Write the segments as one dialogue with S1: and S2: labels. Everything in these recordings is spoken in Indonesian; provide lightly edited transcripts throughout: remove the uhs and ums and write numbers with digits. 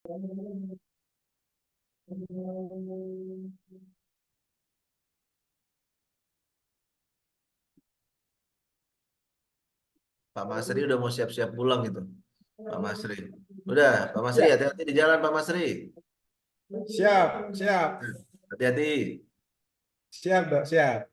S1: Pak Masri udah mau siap-siap pulang gitu. Pak Masri. Udah, Pak Masri
S2: Ya,
S1: hati-hati di jalan Pak Masri.
S2: siap, siap,
S1: Hati-hati.
S2: siap, Dok, siap.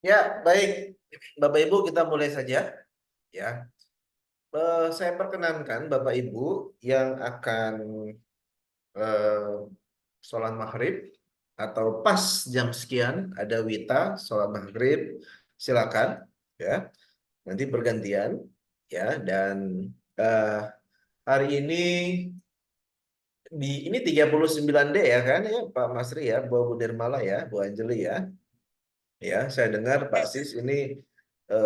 S1: Ya, baik. Bapak Ibu kita mulai saja ya. Saya perkenankan Bapak Ibu yang akan eh, sholat maghrib atau pas jam sekian ada Wita sholat maghrib, silakan ya. Nanti bergantian ya dan eh, hari ini ini 39D ya kan ya Pak Masri ya, Bu Budirmala ya, Bu Anjeli ya. Ya, saya dengar Pak Sis ini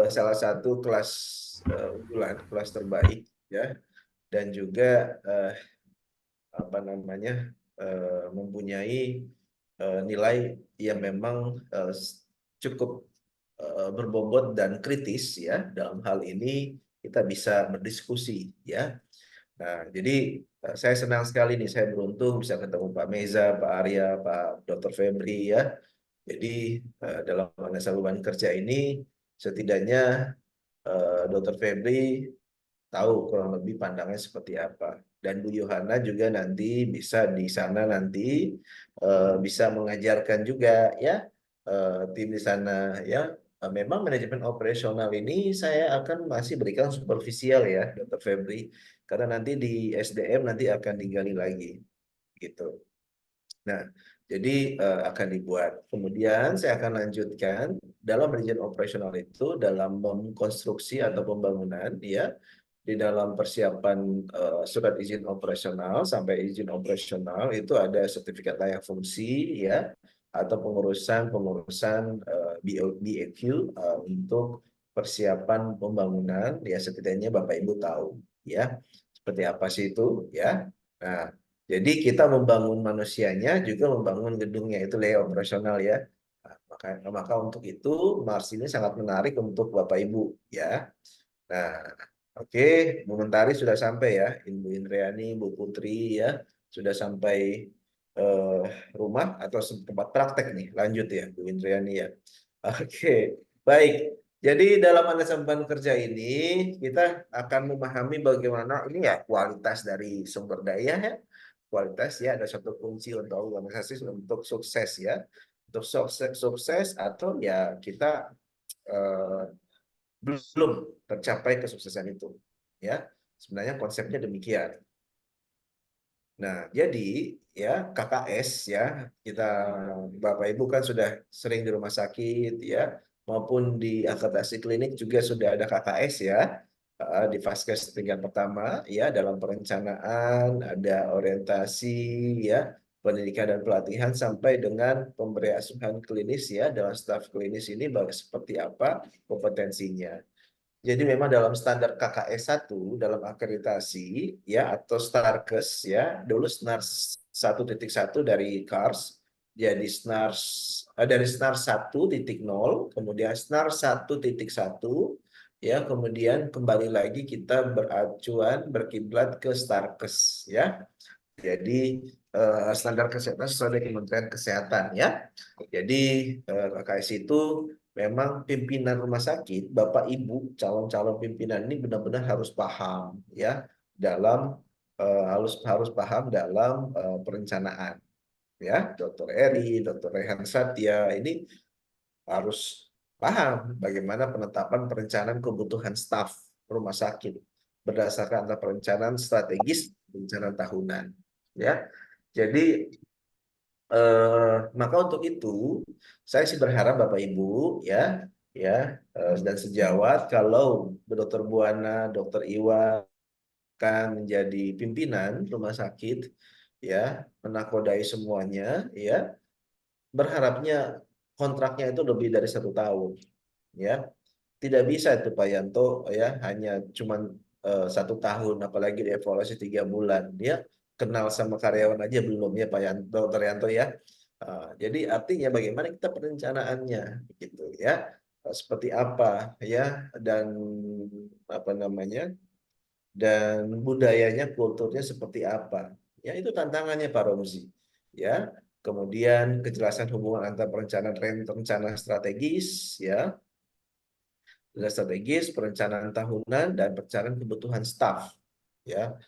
S1: salah satu kelas unggulan, kelas terbaik ya, dan juga eh, apa namanya mempunyai nilai yang memang cukup berbobot dan kritis ya. Dalam hal ini kita bisa berdiskusi ya. Nah, jadi saya senang sekali nih, saya beruntung bisa ketemu Pak Meza, Pak Arya, Pak Dr. Febri ya. Jadi dalam masa beban kerja ini setidaknya Dr. Febri tahu kurang lebih pandangannya seperti apa. Dan Bu Yohana juga nanti bisa di sana nanti bisa mengajarkan juga ya tim di sana ya. Memang manajemen operasional ini saya akan masih berikan supervisial ya, Dr. Febri, karena nanti di SDM nanti akan digali lagi gitu. Nah, jadi akan dibuat. Kemudian saya akan lanjutkan dalam manajemen operasional itu dalam mengkonstruksi atau pembangunan ya di dalam persiapan surat izin operasional sampai izin operasional itu ada sertifikat layak fungsi ya atau pengurusan BAQ untuk persiapan pembangunan ya setidaknya Bapak Ibu tahu ya seperti apa sih itu ya. Nah, jadi kita membangun manusianya juga membangun gedungnya itu layak operasional ya. Nah, maka untuk itu Mars ini sangat menarik untuk Bapak Ibu ya. Nah, oke, Bu Mentari sudah sampai ya, Ibu Indriani, Bu Putri ya, sudah sampai eh, rumah atau tempat praktek nih. Lanjut ya, Bu Indriani ya. Oke, baik. Jadi dalam manajemen kerja ini kita akan memahami bagaimana ini ya kualitas dari sumber daya ya. Kualitas ya ada satu kunci untuk organisasi untuk sukses ya. Untuk sukses atau ya kita eh, belum tercapai kesuksesan itu. Ya, sebenarnya konsepnya demikian. Nah, jadi ya KKS ya kita Bapak Ibu kan sudah sering di rumah sakit ya maupun di akreditasi klinik juga sudah ada KKS ya. Di Vaskes tingkat pertama ya dalam perencanaan ada orientasi ya pendidikan dan pelatihan sampai dengan pemberi asuhan klinis ya dalam staf klinis ini seperti apa kompetensinya. Jadi memang dalam standar KKS 1 dalam akreditasi ya atau Starkes ya dulu SNARS 1.1 dari CARS jadi SNARS dari SNARS 1.0 kemudian SNARS 1.1 ya kemudian kembali lagi kita beracuan berkiblat ke Starkes ya. Jadi standar kesehatan sesuai dengan Kementerian Kesehatan ya. Jadi KKS itu memang pimpinan rumah sakit, Bapak Ibu calon-calon pimpinan ini benar-benar harus paham ya dalam harus harus paham dalam perencanaan ya. Dr. Eri, Dr. Rehan Satya ini harus paham bagaimana penetapan perencanaan kebutuhan staf rumah sakit berdasarkan perencanaan strategis, perencanaan tahunan ya. Jadi maka untuk itu saya sih berharap Bapak Ibu ya ya dan sejawat kalau Dr. Buana, Dr. Iwa akan menjadi pimpinan rumah sakit ya menakodai semuanya ya berharapnya kontraknya itu lebih dari 1 tahun ya tidak bisa itu Pak Yanto ya hanya cuman 1 tahun apalagi dievaluasi 3 bulan dia kenal sama karyawan aja belum ya Pak Yanto Dr. Yanto ya. Jadi artinya bagaimana kita perencanaannya gitu ya. Seperti apa ya dan apa namanya dan budayanya kulturnya seperti apa ya itu tantangannya Pak Romzi ya. Kemudian kejelasan hubungan antara perencanaan rencana strategis ya strategis, perencanaan tahunan, dan perencanaan kebutuhan staf. Ya,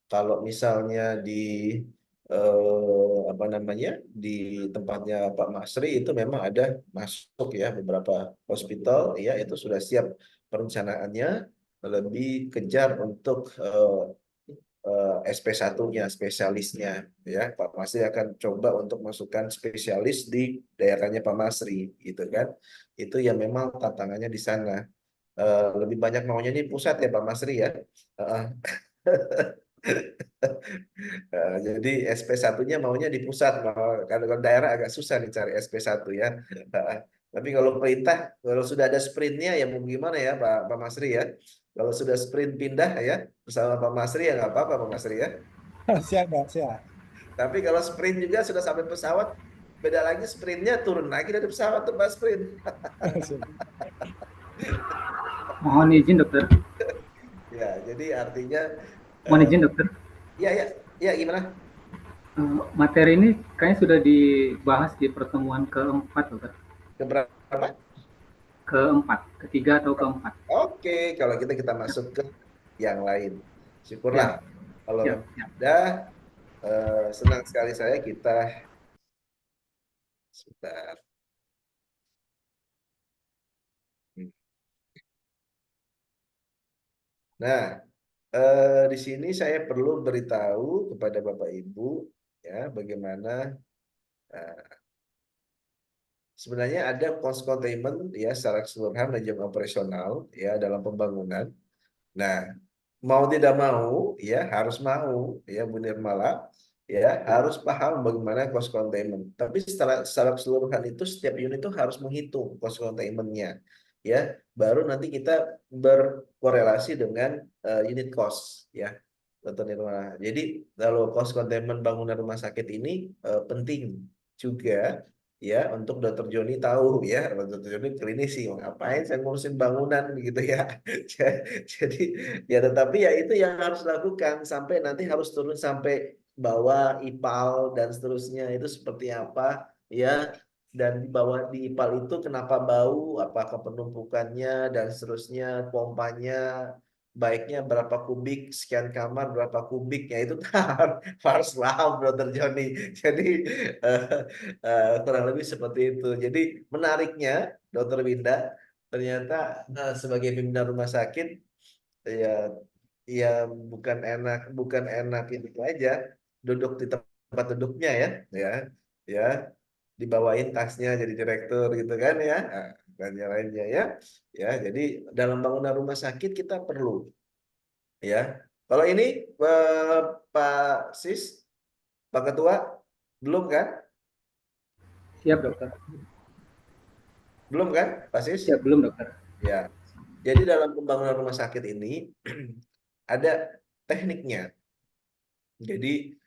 S1: kalau misalnya di apa namanya, di tempatnya Pak Masri itu memang ada masuk ya beberapa hospital ya, itu sudah siap perencanaannya, lebih kejar untuk SP1-nya, spesialisnya ya. Pak Masri akan coba untuk masukkan spesialis di daerahnya Pak Masri gitu kan. Itu yang memang tantangannya di sana. Lebih banyak maunya di pusat ya Pak Masri ya. Heeh. Jadi SP1-nya maunya di pusat, kalau daerah agak susah nih cari SP1 ya. Tapi kalau perintah, kalau sudah ada sprintnya ya mau gimana ya Pak Masri ya. Kalau sudah sprint pindah ya bersama Pak Masri ya nggak apa-apa Pak Masri ya.
S2: Siap, Pak, siap.
S1: Tapi kalau sprint juga sudah sampai pesawat, beda lagi sprintnya turun lagi dari pesawat tuh Pak sprint.
S2: Siap.
S3: Mohon izin dokter.
S1: Ya, jadi artinya
S3: Mohon
S1: eh,
S3: izin dokter.
S1: ya ya ya gimana?
S3: Materi ini kayaknya sudah dibahas di pertemuan keempat dokter.
S1: Keberapa?
S3: Keempat, ketiga atau keempat.
S1: Oke, kalau kita masuk ke yang lain. Syukurlah
S3: Siap,
S1: kalau
S3: siap,
S1: memang
S3: siap.
S1: ada. Senang sekali saya kita sebentar. Nah, di sini saya perlu beritahu kepada Bapak Ibu ya bagaimana eh, sebenarnya ada cost containment ya secara keseluruhan dan jam operasional ya dalam pembangunan. Nah, mau tidak mau ya harus mau ya Bu Nirmala ya harus paham bagaimana cost containment. Tapi secara keseluruhan itu setiap unit itu harus menghitung cost containmentnya ya. Baru nanti kita berkorelasi dengan unit cost ya. Dokter Nirmala. Jadi kalau cost containment bangunan rumah sakit ini penting juga ya untuk Dokter Joni tahu ya. Dokter Joni klinisi ngapain saya ngurusin bangunan gitu ya. Jadi ya tetapi ya itu yang harus dilakukan sampai nanti harus turun sampai bawah IPAL dan seterusnya itu seperti apa ya, dan di bawah di IPAL itu kenapa bau, apakah penumpukannya dan seterusnya, pompanya baiknya berapa kubik, sekian kamar berapa kubik ya itu harus paham Dokter Joni. Jadi eh, kurang lebih seperti itu. Jadi menariknya Dokter Winda ternyata sebagai pimpinan rumah sakit ya ya bukan enak itu aja duduk di tempat duduknya ya ya ya dibawain tasnya jadi direktur gitu kan ya. Nah, dan yang lainnya ya ya jadi dalam bangunan rumah sakit kita perlu ya. Kalau ini Pak Sis, Pak Ketua belum kan?
S3: Siap dokter.
S1: Belum kan Pak Sis?
S3: Siap belum dokter?
S1: Ya. Jadi dalam pembangunan rumah sakit ini ada tekniknya. Jadi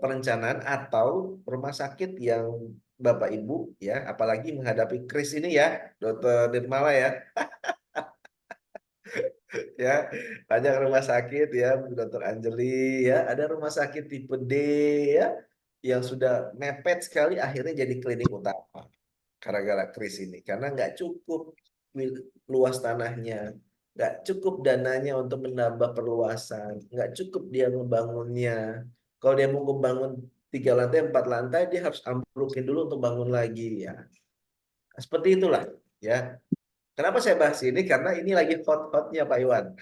S1: perencanaan atau rumah sakit yang Bapak Ibu ya, apalagi menghadapi kris ini ya, Dokter Nirmala ya, ya banyak rumah sakit ya, Dokter Anjeli ya, ada rumah sakit tipe D ya, yang sudah mepet sekali akhirnya jadi klinik utama gara-gara kris ini, karena nggak cukup luas tanahnya, nggak cukup dananya untuk menambah perluasan, nggak cukup dia membangunnya. Kalau dia mau membangun 3 lantai, 4 lantai, dia harus amplukin dulu untuk bangun lagi ya. Seperti itulah ya. Kenapa saya bahas ini? Karena ini lagi hot-hotnya Pak Iwan.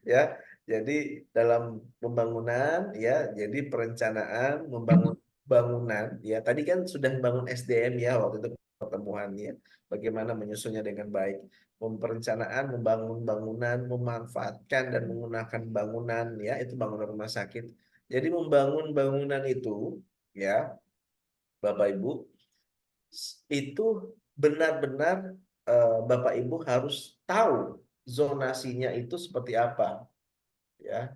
S1: Ya, jadi dalam pembangunan ya, jadi perencanaan membangun bangunan ya. Tadi kan sudah membangun SDM ya waktu itu pertemuannya. Bagaimana menyusunnya dengan baik. Perencanaan membangun bangunan, memanfaatkan dan menggunakan bangunan ya, itu bangunan rumah sakit. Jadi membangun bangunan itu ya, Bapak Ibu, itu benar-benar Bapak Ibu harus tahu zonasinya itu seperti apa ya.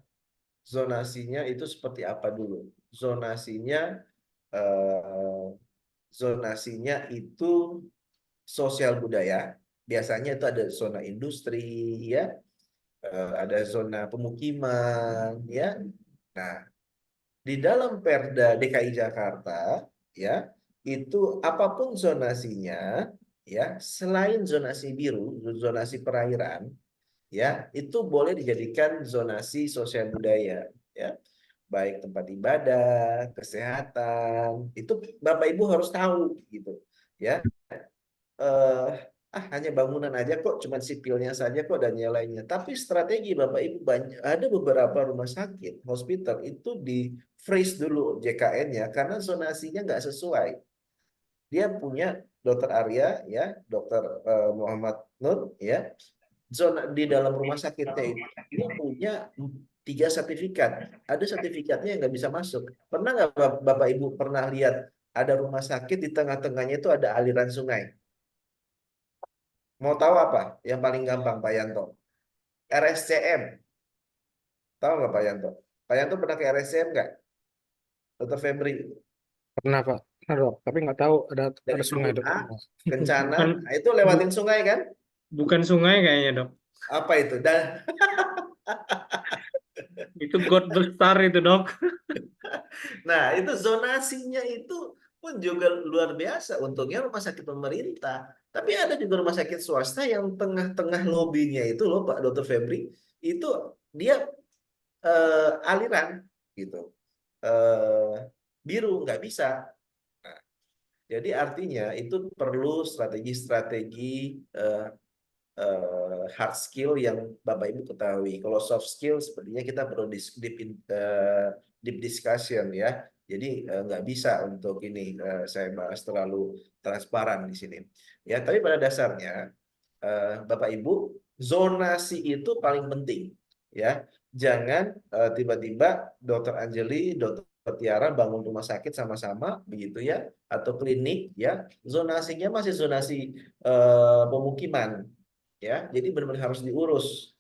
S1: Zonasinya itu seperti apa dulu? Zonasinya eh, zonasinya itu sosial budaya. Biasanya itu ada zona industri ya, ada zona pemukiman ya. Nah, di dalam Perda DKI Jakarta ya, itu apapun zonasinya ya, selain zonasi biru, zonasi perairan ya, itu boleh dijadikan zonasi sosial budaya ya. baik tempat ibadah, kesehatan, itu Bapak Ibu harus tahu gitu ya. eh, hanya bangunan aja kok, cuman sipilnya saja kok dan yang lainnya. Tapi strategi Bapak Ibu banyak, ada beberapa rumah sakit, hospital itu di freeze dulu JKN-nya karena zonasinya nggak sesuai. Dia punya Dokter Arya ya, Dokter Muhammad Nur ya, zona di dalam rumah sakitnya itu dia punya 3 sertifikat. Ada sertifikatnya yang nggak bisa masuk. Pernah nggak Bapak Ibu pernah lihat ada rumah sakit di tengah-tengahnya itu ada aliran sungai? Mau tahu apa? Yang paling gampang, Pak Yanto. RSCM. Tahu nggak Pak Yanto? Pak Yanto pernah ke RSCM nggak? Dokter Febri.
S4: Pernah Pak, pernah Dok. Tapi nggak tahu
S1: Dari
S4: ada sungai Dok.
S1: Kebuka, Kencana,
S5: Bukan,
S1: nah, itu lewatin sungai kan?
S5: bukan sungai kayaknya, Dok.
S1: Apa itu? Dan
S5: Itu got besar itu, Dok.
S1: nah, itu zonasinya itu pun juga luar biasa. Untungnya rumah sakit pemerintah. Tapi ada juga rumah sakit swasta yang tengah-tengah lobinya itu loh Pak Dokter Febri, itu dia aliran gitu. Biru nggak bisa. Nah, jadi artinya itu perlu strategi-strategi hard skill yang Bapak Ibu ketahui. Kalau soft skill sepertinya kita perlu deep discussion ya. Jadi nggak bisa untuk ini saya bahas terlalu transparan di sini. Ya, tapi pada dasarnya Bapak Ibu, zonasi itu paling penting ya. Jangan tiba-tiba Dokter Anjeli, Dokter Tiara bangun rumah sakit sama-sama begitu ya, atau klinik ya, zonasinya masih zonasi pemukiman ya. Jadi benar-benar harus diurus.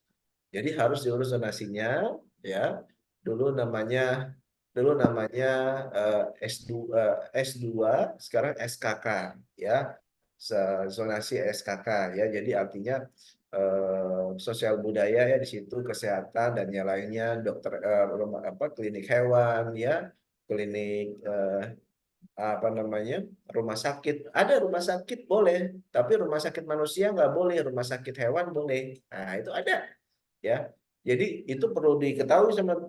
S1: Jadi harus diurus zonasinya ya. Dulu namanya S2, sekarang SKK ya. Zonasi SKK ya. Jadi artinya sosial budaya ya di situ, kesehatan dan yang lainnya, dokter klinik hewan ya, klinik apa namanya, rumah sakit. Ada rumah sakit boleh, tapi rumah sakit manusia nggak boleh, rumah sakit hewan boleh. Nah itu ada ya. Jadi itu perlu diketahui sama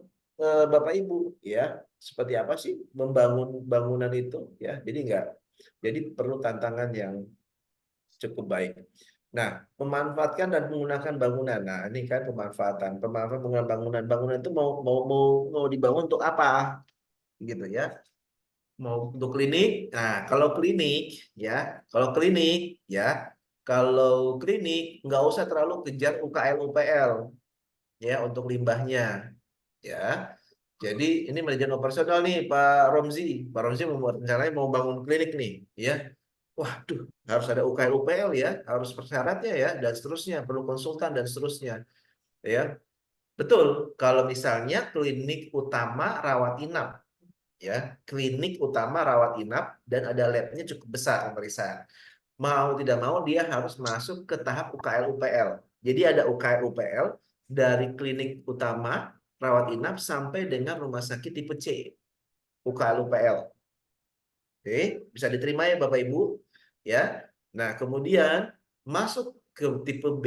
S1: Bapak Ibu ya, seperti apa sih membangun bangunan itu ya. Jadi perlu tantangan yang cukup baik. Nah, memanfaatkan dan menggunakan bangunan. Nah, ini kan pemanfaatan menggunakan bangunan. Bangunan itu mau dibangun untuk apa? Gitu ya. Mau untuk klinik. Nah, kalau klinik nggak usah terlalu kejar UKL UPL ya untuk limbahnya ya. Jadi ini manajemen operasional nih Pak Romzi. Pak Romzi membuat rencananya mau bangun klinik nih ya. Waduh, harus ada UKL UPL ya, harus persyaratnya ya dan seterusnya, perlu konsultan dan seterusnya ya. Betul, kalau misalnya klinik utama rawat inap ya, klinik utama rawat inap dan ada labnya cukup besar pemeriksaan. Mau tidak mau dia harus masuk ke tahap UKL UPL. Jadi ada UKL UPL dari klinik utama rawat inap sampai dengan rumah sakit tipe C, UKL UPL. Oke, bisa diterima ya Bapak Ibu ya. Nah, kemudian masuk ke tipe B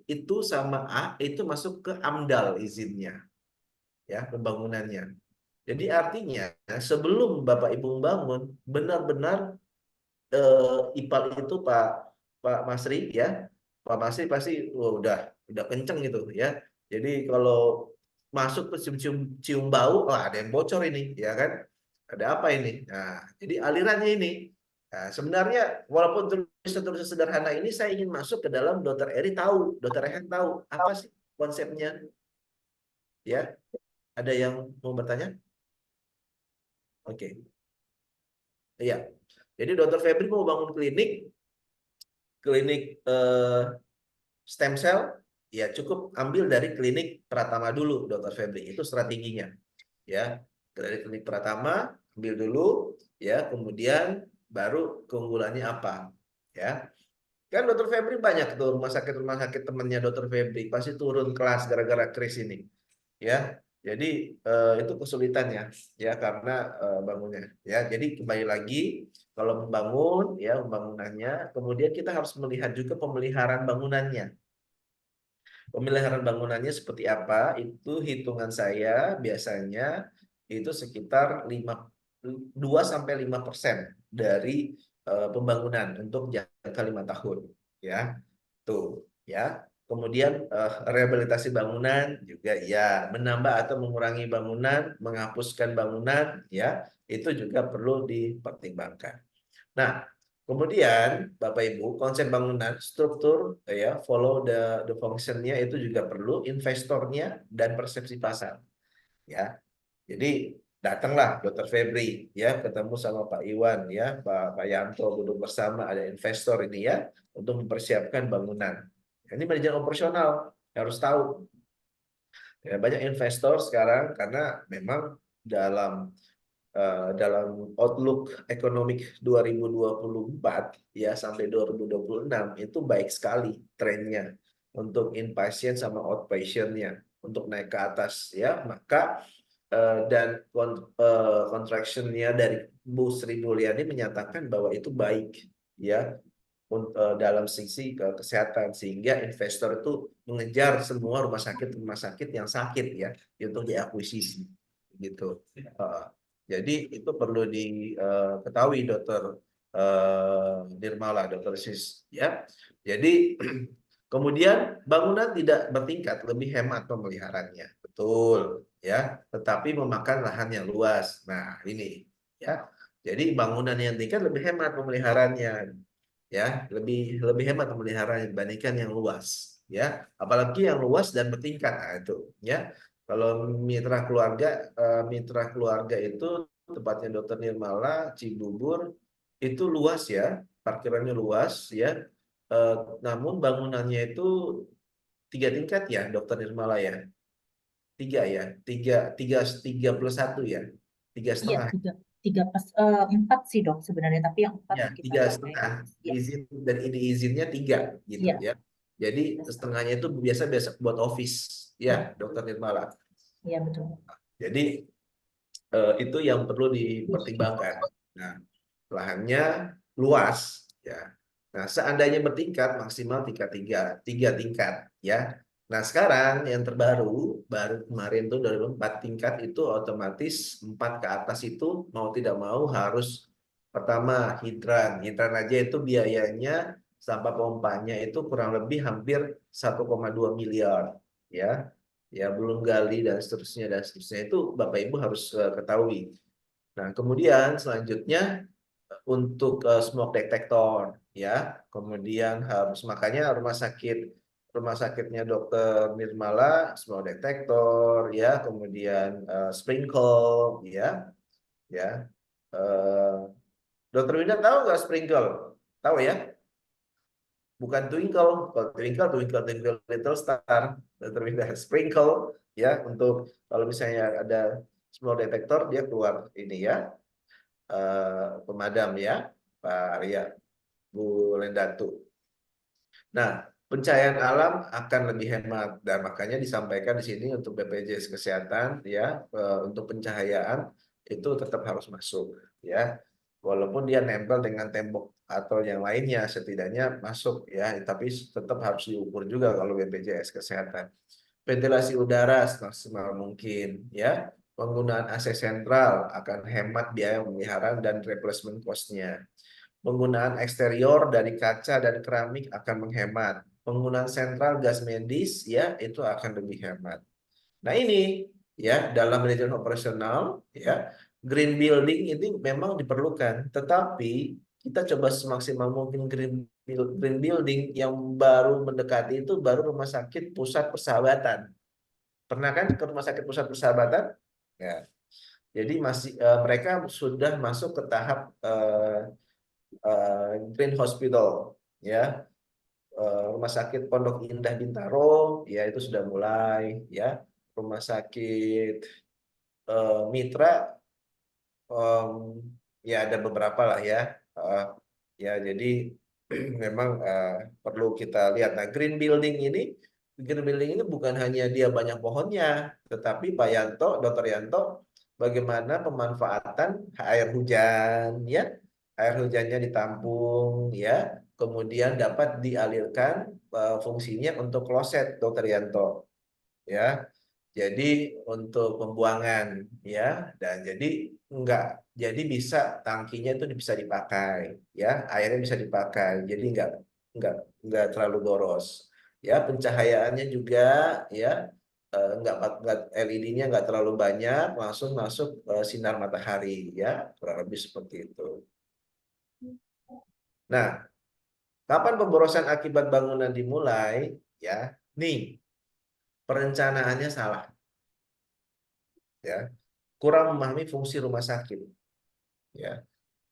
S1: itu sama A itu masuk ke AMDAL izinnya ya, pembangunannya. Jadi artinya sebelum Bapak Ibu membangun benar-benar IPAL itu Pak Masri ya. Pak Masri pasti udah kenceng gitu ya. Jadi kalau masuk ke cium bau, wah ada yang bocor ini ya kan. Ada apa ini? Nah, jadi alirannya ini. Nah, sebenarnya walaupun tulisan sederhana ini saya ingin masuk ke dalam Dokter Eri tahu, Dokter Rehan tahu apa sih konsepnya? Ya, ada yang mau bertanya? Oke. Iya. Jadi Dokter Febri mau bangun klinik stem cell, ya cukup ambil dari klinik Pratama dulu, Dokter Febri. Itu strateginya. Ya, dari klinik Pratama ambil dulu, ya, kemudian baru keunggulannya apa, ya. Kan Dokter Febri banyak tuh rumah sakit temannya Dokter Febri pasti turun kelas gara-gara kris ini, ya. Jadi itu kesulitannya, ya karena bangunnya, ya. Jadi kembali lagi kalau membangun, ya pembangunannya, kemudian kita harus melihat juga pemeliharaan bangunannya. Pemeliharaan bangunannya seperti apa? Itu hitungan saya biasanya itu sekitar 2-5% dari pembangunan untuk jangka 5 tahun, ya. Tuh, ya. Kemudian rehabilitasi bangunan juga ya, menambah atau mengurangi bangunan, menghapuskan bangunan, ya, itu juga perlu dipertimbangkan. Nah, kemudian Bapak Ibu, konsep bangunan, struktur, ya, follow the function-nya itu juga perlu, investornya dan persepsi pasar, ya. Jadi datanglah Dr. Febri, ya, ketemu sama Pak Iwan, ya, Pak Yanto, duduk bersama, ada investor ini, ya, untuk mempersiapkan bangunan. Ini manajemen operasional harus tahu. Ya, banyak investor sekarang karena memang dalam outlook ekonomi 2024 ya sampai 2026 itu baik sekali trennya untuk inpatient sama outpatient-nya untuk naik ke atas, ya. Maka dan contraction-nya dari Bu Sri Mulyani menyatakan bahwa itu baik, ya, dalam sisi kesehatan, sehingga investor itu mengejar semua rumah sakit yang sakit, ya, untuk diakuisisi gitu. Jadi itu perlu diketahui Dokter Nirmala, Dokter Sis, ya. Jadi kemudian bangunan tidak bertingkat, lebih hemat pemeliharannya, betul, ya, tetapi memakan lahan yang luas. Nah ini, ya, jadi bangunan yang tingkat lebih hemat pemeliharannya, ya, lebih hemat pemeliharaan dibandingkan yang luas, ya, apalagi yang luas dan bertingkat. Nah, itu, ya, kalau mitra keluarga itu tempatnya Dokter Nirmala Cibubur itu luas, ya, parkirannya luas, ya. Namun bangunannya itu 3 tingkat, ya, Dokter Nirmala, ya, 3, ya, 3+1, ya, 3,5.
S6: Iya, 4 sih dok sebenarnya, tapi yang 4
S1: Ya,
S6: kita pakai.
S1: 3,5
S6: Ya,
S1: izin, dan ini izinnya 3 gitu,
S6: Iya.
S1: ya. Jadi setengahnya itu biasa buat office, ya, Dokter Nirmala.
S6: iya betul.
S1: Jadi itu yang perlu dipertimbangkan. Nah, lahannya luas, ya. Nah, seandainya bertingkat maksimal 3 tingkat, ya. Nah, sekarang yang baru kemarin tuh 4 tingkat itu otomatis 4 ke atas itu mau tidak mau harus pertama hidran aja itu biayanya sampah pompanya itu kurang lebih hampir 1,2 miliar, ya. Ya, belum gali dan seterusnya itu Bapak Ibu harus ketahui. Nah, kemudian selanjutnya untuk smoke detector, ya. Kemudian harus, makanya rumah sakitnya Dokter Nirmala smoke detector, ya. Kemudian sprinkle, ya, ya. Dokter Winda tahu nggak sprinkle? Tahu, ya? Bukan twinkle. Kalau twinkle little star. Dokter Winda sprinkle, ya, untuk kalau misalnya ada smoke detector dia keluar ini, ya. Pemadam, ya, Pak Arya, Bu Lendatu. Nah, pencahayaan alam akan lebih hemat dan makanya disampaikan di sini untuk BPJS Kesehatan, ya, untuk pencahayaan itu tetap harus masuk, ya. Walaupun dia nempel dengan tembok atau yang lainnya setidaknya masuk, ya, tapi tetap harus diukur juga kalau BPJS Kesehatan. Ventilasi udara semaksimal mungkin, ya. Penggunaan AC sentral akan hemat biaya pemeliharaan dan replacement cost-nya. Penggunaan eksterior dari kaca dan keramik akan menghemat. Penggunaan sentral gas medis, ya, itu akan lebih hemat. Nah ini, ya, dalam manajemen operasional, ya, green building ini memang diperlukan, tetapi kita coba semaksimal mungkin green building yang baru mendekati itu baru rumah sakit pusat persahabatan. Pernah kan ke rumah sakit pusat persahabatan? Ya. Jadi masih mereka sudah masuk ke tahap Green Hospital, ya. Rumah sakit Pondok Indah Bintaro, ya, itu sudah mulai, ya. Rumah sakit Mitra, ya, ada beberapa lah, ya. Ya, jadi memang perlu kita lihat. Nah, green building ini bukan hanya dia banyak pohonnya, tetapi Pak Yanto, Dr. Yanto, bagaimana pemanfaatan air hujan, ya, air hujannya ditampung, ya, kemudian dapat dialirkan fungsinya untuk kloset, Dr. Yanto, ya. Jadi untuk pembuangan ya, dan jadi bisa tangkinya itu bisa dipakai ya, airnya bisa dipakai. Jadi nggak terlalu boros. Ya, pencahayaannya juga ya nggak LED-nya nggak terlalu banyak, langsung masuk sinar matahari ya, kurang lebih seperti itu. Nah, kapan pemborosan akibat bangunan dimulai? Ya, nih perencanaannya salah ya, kurang memahami fungsi rumah sakit ya.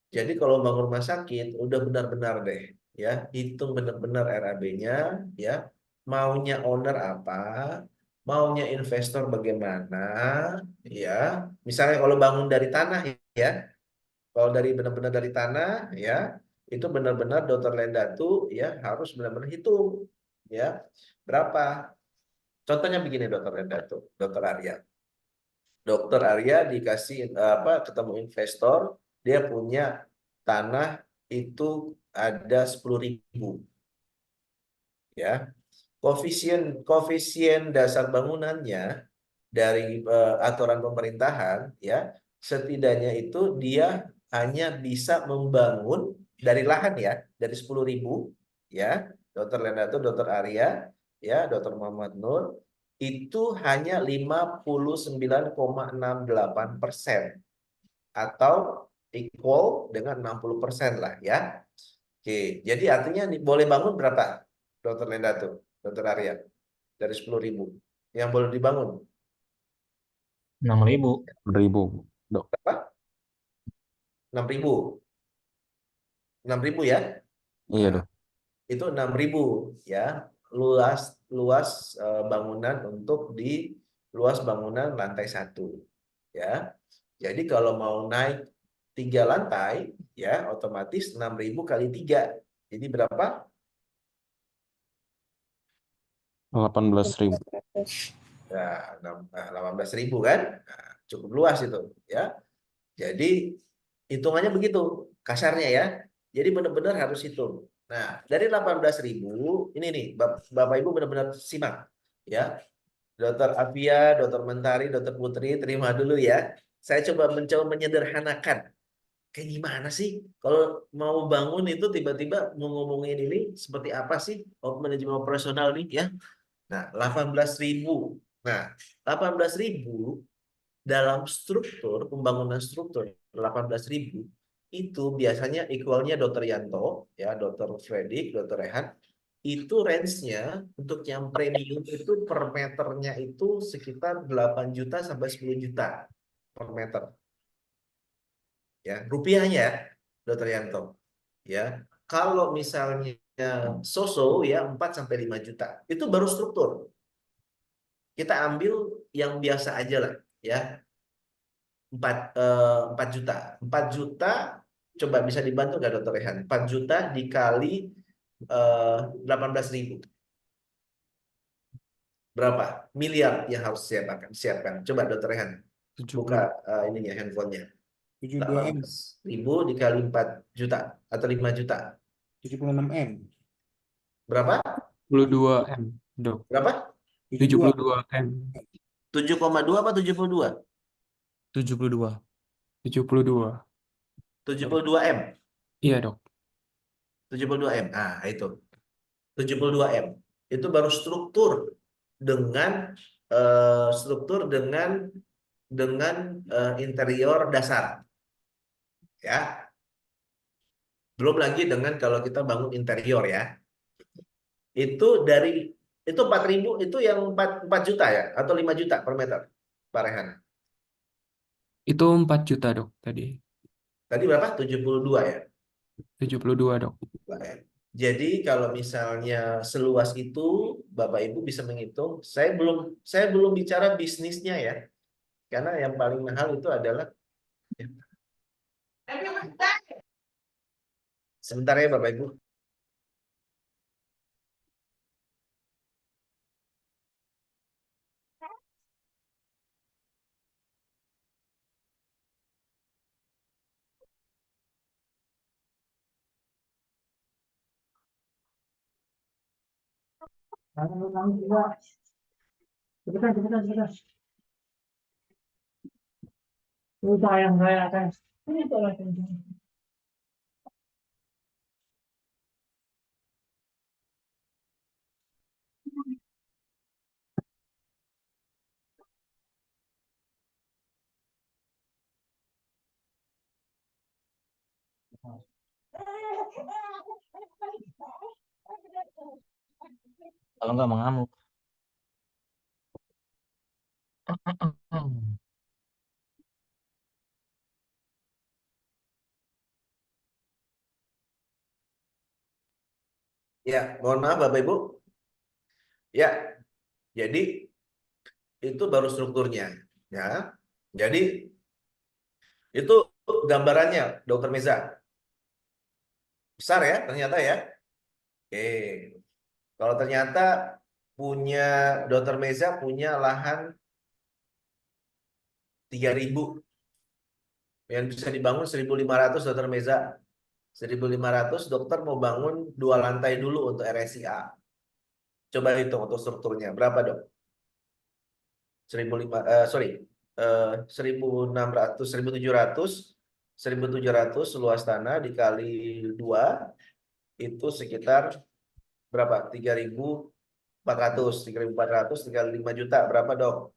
S1: Jadi kalau bangun rumah sakit udah benar-benar deh ya, hitung benar-benar RAB-nya ya, maunya owner apa, maunya investor bagaimana ya. Misalnya kalau bangun dari tanah ya, kalau benar-benar dari tanah ya, itu benar-benar Dokter Lendatu ya harus benar-benar hitung ya berapa. Contohnya begini Dokter Lendatu, Dokter Arya. Dokter Arya dikasih ketemu investor, dia punya tanah itu ada 10.000 ya. Koefisien dasar bangunannya dari aturan pemerintahan ya, setidaknya itu dia hanya bisa membangun dari lahan ya, dari 10.000 ya, Dokter Lendato, Dokter Arya ya, Dokter Muhammad Nur itu hanya 59,68% atau equal dengan 60% lah ya. Oke, jadi artinya boleh bangun berapa, Dokter Lendato, Dokter Arya, dari 10.000 yang boleh dibangun?
S5: 6.000.
S7: 1.000, Dok.
S1: Berapa? 6.000. 6.000 ya?
S7: Iya,
S1: Nah,
S7: Dok.
S1: itu 6.000 ya. Luas luas bangunan untuk di luas bangunan lantai 1 ya. Jadi kalau mau naik 3 lantai ya, otomatis 6.000 kali 3. Jadi berapa?
S7: 18.000.
S1: Ya, 18.000 kan? Nah, cukup luas itu ya. Jadi hitungannya begitu kasarnya ya. Jadi benar-benar harus hitung. Nah, dari 18.000 ini nih Bapak Ibu benar-benar simak ya. Dokter Afia, Dokter Mentari, Dokter Putri, terima dulu ya. Saya mencoba menyederhanakan. Kayak gimana sih kalau mau bangun itu tiba-tiba mau ngomongin ini seperti apa sih manajemen operasional nih ya. Nah, 18.000. Nah, 18.000 dalam struktur pembangunan struktur 18.000 itu biasanya equalnya Dokter Yanto ya, Dokter Fredrik, Dokter Rehan itu range-nya untuk yang premium itu per meternya itu sekitar 8 juta sampai 10 juta per meter ya, rupiahnya Dokter Yanto ya. Kalau misalnya so-so ya 4 sampai 5 juta itu baru struktur. Kita ambil yang biasa aja lah ya, 4 juta. 4 juta coba bisa dibantu nggak Dokter Rehan? 4 juta dikali 18.000. Berapa miliar yang harus siapkan? Coba Dokter Rehan buka ininya handphonenya.
S2: 72M,
S1: 18.000 dikali 4 juta atau 5 juta.
S2: 76M,
S1: Berapa?
S8: 72M, Dok.
S1: Berapa?
S8: 72M.
S1: 7,2 apa 72?
S8: 72. 72.
S1: 72 M.
S8: Iya, Dok.
S1: 72 M. Ah, itu. 72 M. Itu baru struktur dengan interior dasar. Ya. Belum lagi dengan kalau kita bangun interior ya. Itu 4.000 itu yang 4 juta ya atau 5 juta per meter, Pak Rehan?
S8: Itu 4 juta, Dok, tadi.
S1: Tadi berapa? 72 ya.
S8: 72, Dok.
S1: Jadi kalau misalnya seluas itu Bapak Ibu bisa menghitung, saya belum bicara bisnisnya ya. Karena yang paling mahal itu adalah sebentar ya Bapak Ibu.
S7: Cepetan, cepetan, cepetan. Lupa yang saya akan. Ini tolong.
S9: Kalau nggak mengamuk.
S1: Ya, mohon maaf Bapak Ibu. Ya, jadi itu baru strukturnya. Ya, jadi itu gambarannya, Dokter Meza. Besar ya, ternyata ya. Oke, kalau ternyata punya Dokter Meza punya lahan 3.000 yang bisa dibangun 1.500 Dokter Meza. 1.500 dokter mau bangun 2 lantai dulu untuk RSIA. Coba hitung untuk strukturnya berapa dok? 1.600, 1.700 luas tanah dikali 2 itu sekitar berapa? 3.400 dikali 5 juta berapa dok?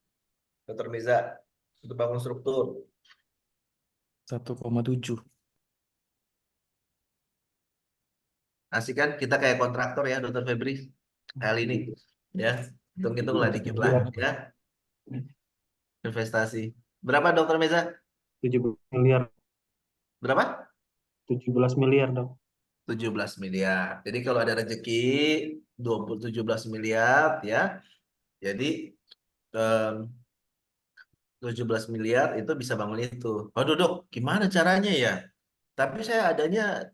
S1: Dokter Meza untuk bangun struktur.
S8: 1,7.
S1: Asik kan kita kayak kontraktor ya Dokter Febri kali ini ya, hitung-hitung lah dikit lah ya, investasi berapa Dokter Meza?
S9: 17 miliar.
S1: Berapa?
S9: 17 miliar dok.
S1: 17 miliar. Jadi kalau ada rezeki 17 miliar ya. Jadi 17 miliar itu bisa bangun itu. Waduh dok, gimana caranya ya? Tapi saya adanya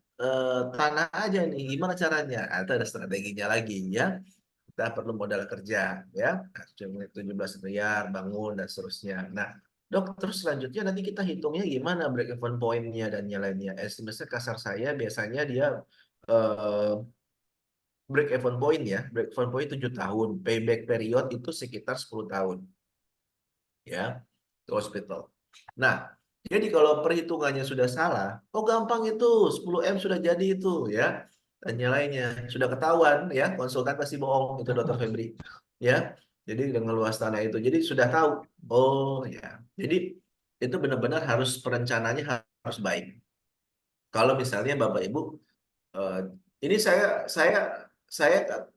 S1: tanah aja nih, gimana caranya? Itu ada strateginya lagi ya. Kita perlu modal kerja ya. 17 miliar bangun dan seterusnya. Nah, dok, terus selanjutnya nanti kita hitungnya gimana break even point-nya dan yang lainnya. Estimasinya kasar saya biasanya dia break even point ya. Break even point 7 tahun. Payback period itu sekitar 10 tahun. Ya, ke hospital. Nah, jadi kalau perhitungannya sudah salah, oh gampang itu 10M sudah jadi itu ya. Dan yang lainnya sudah ketahuan ya, konsultan pasti bohong itu Dokter Febri. Ya. Jadi dengan luas tanah itu. Jadi sudah tahu. Oh ya. Jadi itu benar-benar harus perencanaannya harus baik. Kalau misalnya Bapak Ibu ini saya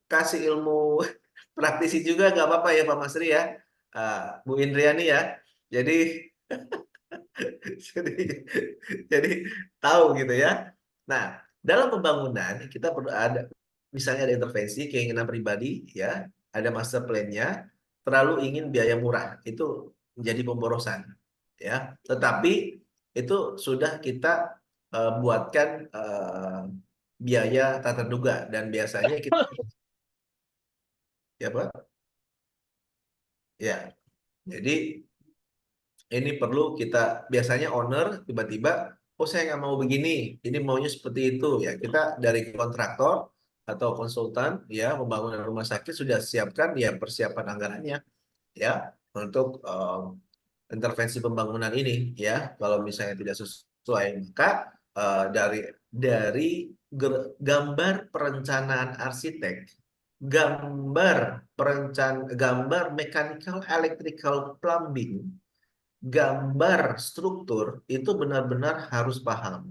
S1: kasih ilmu praktisi juga nggak apa-apa ya Pak Masri ya. Bu Indriani ya. Jadi jadi tahu gitu ya. Nah, dalam pembangunan kita perlu ada misalnya ada intervensi keinginan pribadi ya, ada master plan-nya, terlalu ingin biaya murah itu menjadi pemborosan ya. Tetapi itu sudah kita buatkan biaya tak terduga dan biasanya kita ya Pak. Ya. Jadi ini perlu kita biasanya owner tiba-tiba oh saya nggak mau begini ini maunya seperti itu ya kita dari kontraktor atau konsultan ya pembangunan rumah sakit sudah siapkan ya persiapan anggarannya ya untuk intervensi pembangunan ini ya kalau misalnya tidak sesuai maka dari gambar perencanaan arsitek gambar mechanical electrical plumbing gambar struktur itu benar-benar harus paham.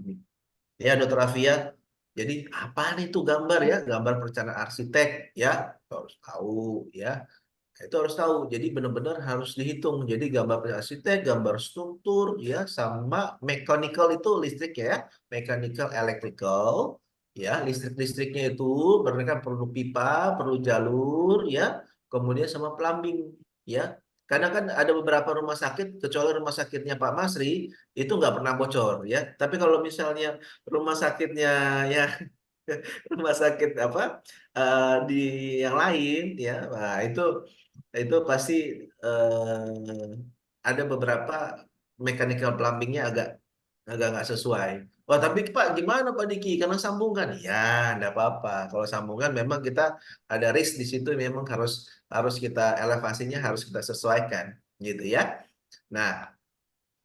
S1: Ya, Dokter Afia. Jadi apa nih itu gambar ya? Gambar perencanaan arsitek ya, harus tahu ya. Itu harus tahu. Jadi benar-benar harus dihitung. Jadi gambar perencanaan arsitek, gambar struktur ya, sama mechanical itu listrik ya, mechanical electrical ya, listrik-listriknya itu mereka perlu pipa, perlu jalur ya, kemudian sama plumbing ya. Karena kan ada beberapa rumah sakit, kecuali rumah sakitnya Pak Masri, itu nggak pernah bocor ya. Tapi kalau misalnya rumah sakitnya ya rumah sakit apa di yang lain ya, nah itu pasti ada beberapa mechanical plumbingnya agak nggak sesuai. Wah, tapi Pak, gimana Pak Diki? Karena sambungan. Ya, enggak apa-apa. Kalau sambungan memang kita ada risk di situ, memang harus kita elevasinya harus kita sesuaikan, gitu ya. Nah,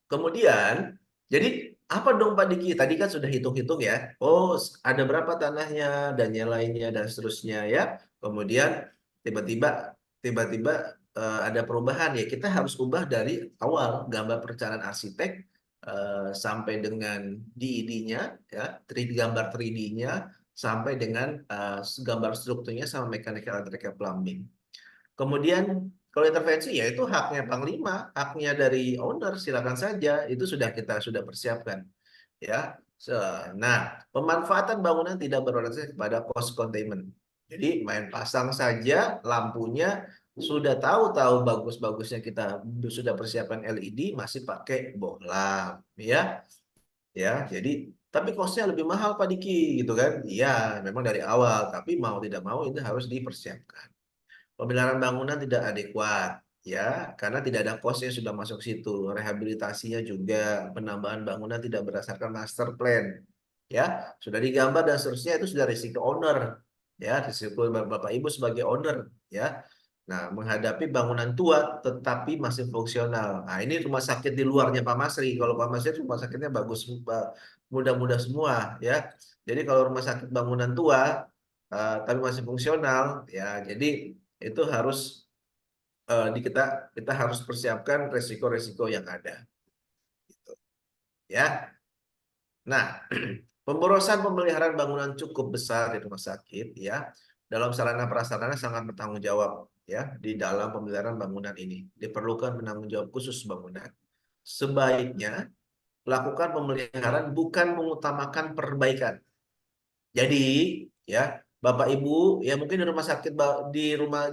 S1: kemudian, jadi apa dong Pak Diki? Tadi kan sudah hitung-hitung ya. Oh, ada berapa tanahnya dan yang lainnya dan seterusnya ya. Kemudian tiba-tiba ada perubahan ya. Kita harus ubah dari awal gambar perencanaan arsitek sampai dengan DED-nya ya, 3D gambar 3D-nya sampai dengan gambar strukturnya sama mechanical electrical plumbing. Kemudian kalau intervensi ya itu haknya Panglima, haknya dari owner, silakan saja. Itu kita sudah persiapkan ya. Nah, pemanfaatan bangunan tidak berorientasi kepada cost containment. Jadi main pasang saja lampunya, sudah tahu bagus-bagusnya kita sudah persiapkan LED, masih pakai bohlam ya. Ya, jadi tapi costnya lebih mahal Pak Diki gitu kan. Iya, memang dari awal, tapi mau tidak mau itu harus dipersiapkan. Pemeliharaan bangunan tidak adekuat ya, karena tidak ada cost yang sudah masuk situ. Rehabilitasinya juga, penambahan bangunan tidak berdasarkan master plan ya, sudah digambar dan seterusnya, itu sudah risiko owner ya, risiko Bapak Ibu sebagai owner ya. Nah, menghadapi bangunan tua tetapi masih fungsional. Nah, ini rumah sakit di luarnya Pak Masri. Kalau Pak Masri rumah sakitnya bagus, mudah-mudah semua ya. Jadi kalau rumah sakit bangunan tua tapi masih fungsional ya, jadi itu harus kita harus persiapkan resiko-resiko yang ada gitu ya. Nah, pemborosan pemeliharaan bangunan cukup besar di rumah sakit ya, dalam sarana prasarana sangat bertanggung jawab ya di dalam pemeliharaan bangunan ini. Diperlukan penanggung jawab khusus bangunan. Sebaiknya lakukan pemeliharaan bukan mengutamakan perbaikan. Jadi ya Bapak Ibu ya mungkin di rumah sakit di rumah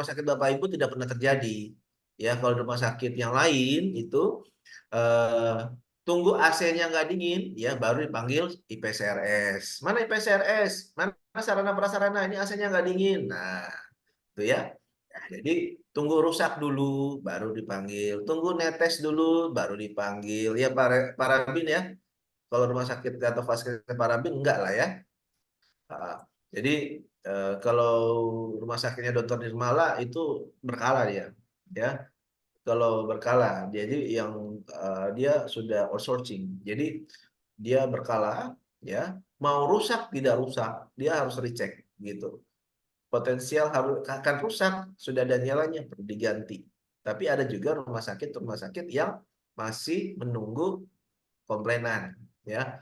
S1: sakit Bapak Ibu tidak pernah terjadi ya. Kalau di rumah sakit yang lain itu eh, tunggu AC-nya nggak dingin ya baru dipanggil IPCRS. Mana IPCRS? Mana sarana prasarana, ini AC-nya nggak dingin. Nah itu ya. Nah, jadi tunggu rusak dulu baru dipanggil. Tunggu netes dulu baru dipanggil ya parabin ya. Kalau rumah sakit atau fasilitas parabin enggak lah ya. Jadi kalau rumah sakitnya Dr. Nirmala itu berkala dia, ya. Kalau berkala, jadi yang dia sudah outsourcing. Jadi dia berkala, ya. Mau rusak tidak rusak, dia harus recheck gitu. Potensial harus akan rusak, sudah ada nyalanya perlu diganti. Tapi ada juga rumah sakit yang masih menunggu komplainan, ya.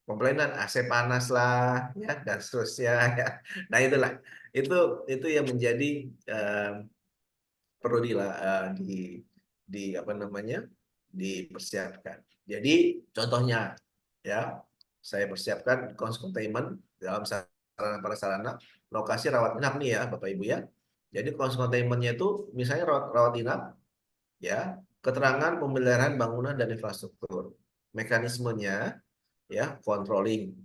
S1: Komplainan AC panas lah ya dan seterusnya ya. Nah itulah itu yang menjadi perlu di apa namanya dipersiapkan. Jadi contohnya ya saya persiapkan cost containment dalam sarana prasarana lokasi rawat inap nih ya Bapak Ibu ya. Jadi cost containment-nya itu misalnya rawat inap ya, keterangan pemeliharaan bangunan dan infrastruktur, mekanismenya ya, controlling,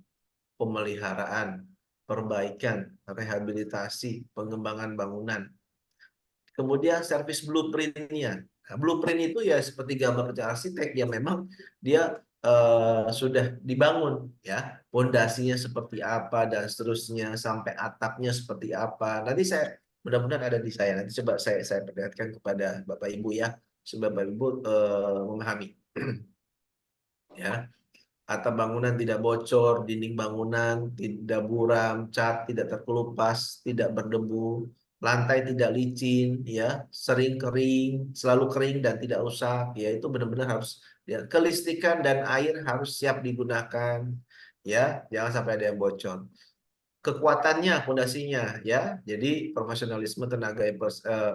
S1: pemeliharaan, perbaikan, rehabilitasi, pengembangan bangunan. Kemudian service blueprint-nya. Nah, blueprint itu ya seperti gambar rencana arsitek yang memang dia sudah dibangun ya, pondasinya seperti apa dan seterusnya sampai atapnya seperti apa. Nanti saya mudah-mudahan ada di saya. Nanti coba saya perlihatkan kepada Bapak Ibu ya, supaya Bapak Ibu memahami. Ya. Atap bangunan tidak bocor, dinding bangunan tidak buram, cat tidak terkelupas, tidak berdebu, lantai tidak licin, ya, sering kering, selalu kering dan tidak rusak, ya itu benar-benar harus ya, kelistrikan dan air harus siap digunakan, ya, jangan sampai ada yang bocor. Kekuatannya, fondasinya, ya, jadi profesionalisme tenaga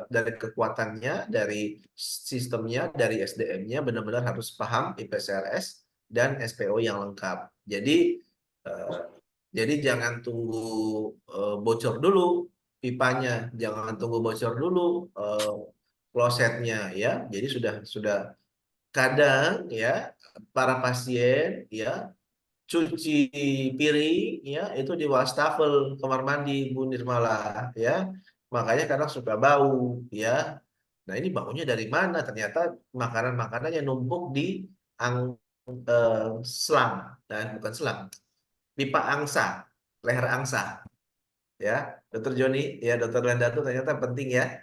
S1: dari kekuatannya, dari sistemnya, dari SDM-nya benar-benar harus paham IPCRS dan SPO yang lengkap. Jadi jangan tunggu bocor dulu pipanya, jangan tunggu bocor dulu klosetnya ya. Jadi sudah kadang ya para pasien ya cuci piring ya itu di wastafel kamar mandi Bu Nirmala ya. Makanya kadang suka bau ya. Nah, ini baunya dari mana? Ternyata makanan-makanan yang numpuk di selang, dan bukan selang, pipa angsa, leher angsa. Ya, Dokter Joni, ya Dokter Landatu ternyata penting ya.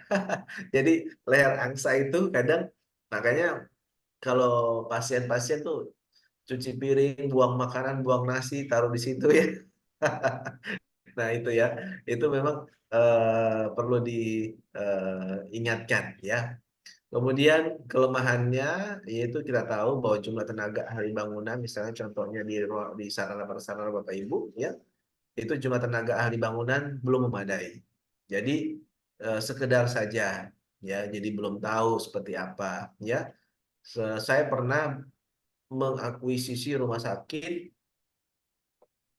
S1: Jadi leher angsa itu kadang, makanya kalau pasien-pasien tuh cuci piring, buang makanan, buang nasi, taruh di situ ya. Nah itu ya, itu memang perlu diingatkan ya. Kemudian kelemahannya yaitu kita tahu bahwa jumlah tenaga ahli bangunan, misalnya contohnya di sarana prasarana Bapak Ibu ya, itu jumlah tenaga ahli bangunan belum memadai. Jadi sekedar saja ya, jadi belum tahu seperti apa ya. Saya pernah mengakuisisi rumah sakit,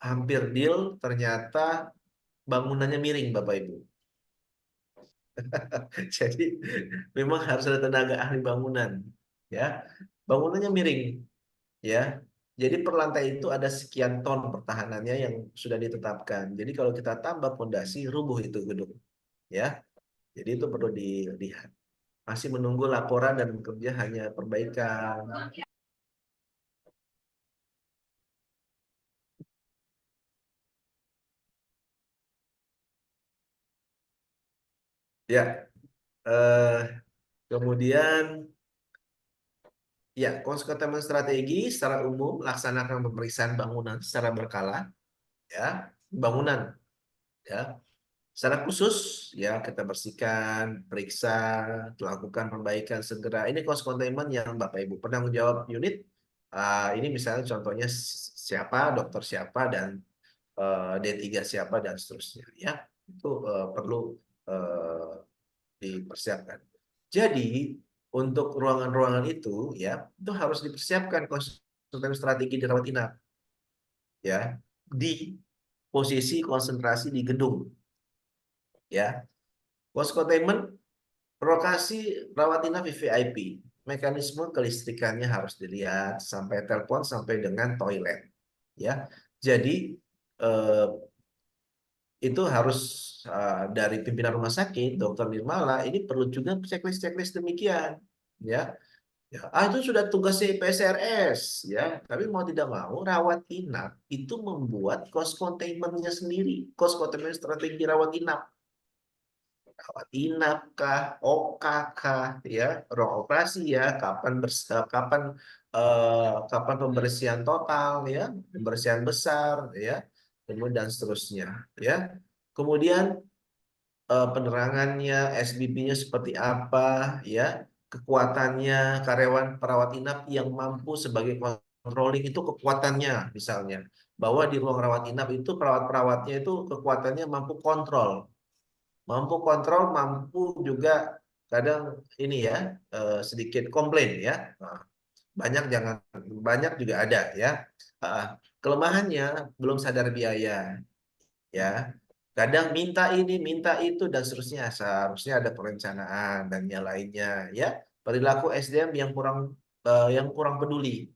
S1: hampir deal, ternyata bangunannya miring Bapak Ibu. Jadi memang harus ada tenaga ahli bangunan ya. Bangunannya miring ya. Jadi per lantai itu ada sekian ton pertahanannya yang sudah ditetapkan. Jadi kalau kita tambah fondasi, rubuh itu gedung ya. Jadi itu perlu dilihat. Masih menunggu laporan dan bekerja hanya perbaikan. Ya, kemudian ya, konsultasi strategi secara umum laksanakan pemeriksaan bangunan secara berkala ya, bangunan ya. Secara khusus ya kita bersihkan, periksa, lakukan perbaikan segera. Ini cost containment yang Bapak Ibu penanggung jawab unit. Ini misalnya contohnya siapa, dokter siapa, dan D3 siapa dan seterusnya ya. Itu perlu dipersiapkan. Jadi untuk ruangan-ruangan itu ya itu harus dipersiapkan konsultasi strategi di rawat inap ya, di posisi konsentrasi di gedung ya. Cost containment lokasi rawat inap VVIP, mekanisme kelistrikannya harus dilihat sampai telepon sampai dengan toilet ya. Jadi itu harus dari pimpinan rumah sakit, Dokter Nirmala, ini perlu juga checklist demikian ya. Ya, itu sudah tugasnya PSRS ya, tapi mau tidak mau rawat inap itu membuat cost containment-nya sendiri, cost containment strategi rawat inap. Rawat inap kah, OK kah, ya, ruang operasi ya, kapan pembersihan total ya, pembersihan besar ya, kemudian dan seterusnya ya. Kemudian penerangannya, SBP-nya seperti apa ya, kekuatannya, karyawan perawat inap yang mampu sebagai controlling itu kekuatannya misalnya, bahwa di ruang rawat inap itu perawat-perawatnya itu kekuatannya mampu kontrol, mampu juga kadang ini ya sedikit komplain ya. Nah, banyak juga ada ya. Kelemahannya belum sadar biaya ya. Kadang minta ini, minta itu dan seterusnya. Seharusnya ada perencanaan dan yang lainnya ya. Perilaku SDM yang kurang peduli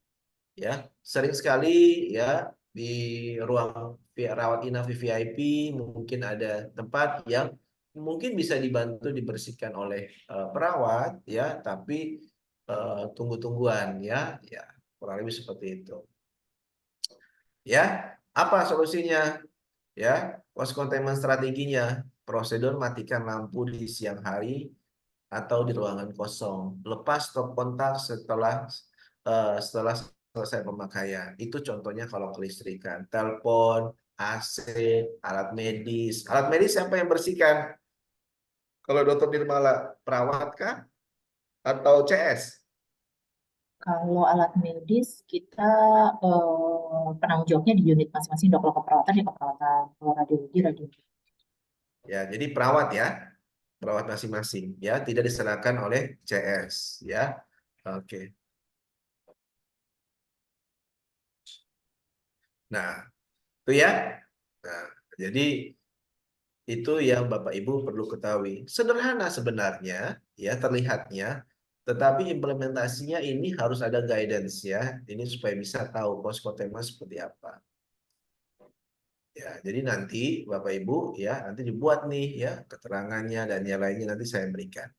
S1: ya. Sering sekali ya di ruang rawat inap VIP mungkin ada tempat yang mungkin bisa dibantu dibersihkan oleh perawat ya, tapi tunggu-tungguan ya, kurang lebih seperti itu. Ya, apa solusinya? Ya, cost containment strateginya, prosedur matikan lampu di siang hari atau di ruangan kosong. Lepas stop kontak setelah selesai pemakaian. Itu contohnya kalau kelistrikan. Telepon, AC, alat medis. Alat medis siapa yang bersihkan? Kalau Dokter Nirmala, perawat kah? Atau CS?
S6: Kalau alat medis kita penanggung jawabnya di unit masing-masing, dok. Kalau keperawatan ya keperawatan, kalau radiologi.
S1: Ya, jadi perawat ya. Perawat masing-masing ya, tidak diserahkan oleh CS ya. Oke. Nah, itu ya. Nah, jadi itu yang Bapak Ibu perlu ketahui. Sederhana sebenarnya, ya terlihatnya, tetapi implementasinya ini harus ada guidance ya. Ini supaya bisa tahu poskotema seperti apa. Ya, jadi nanti Bapak Ibu ya nanti dibuat nih ya keterangannya dan yang lainnya nanti saya berikan.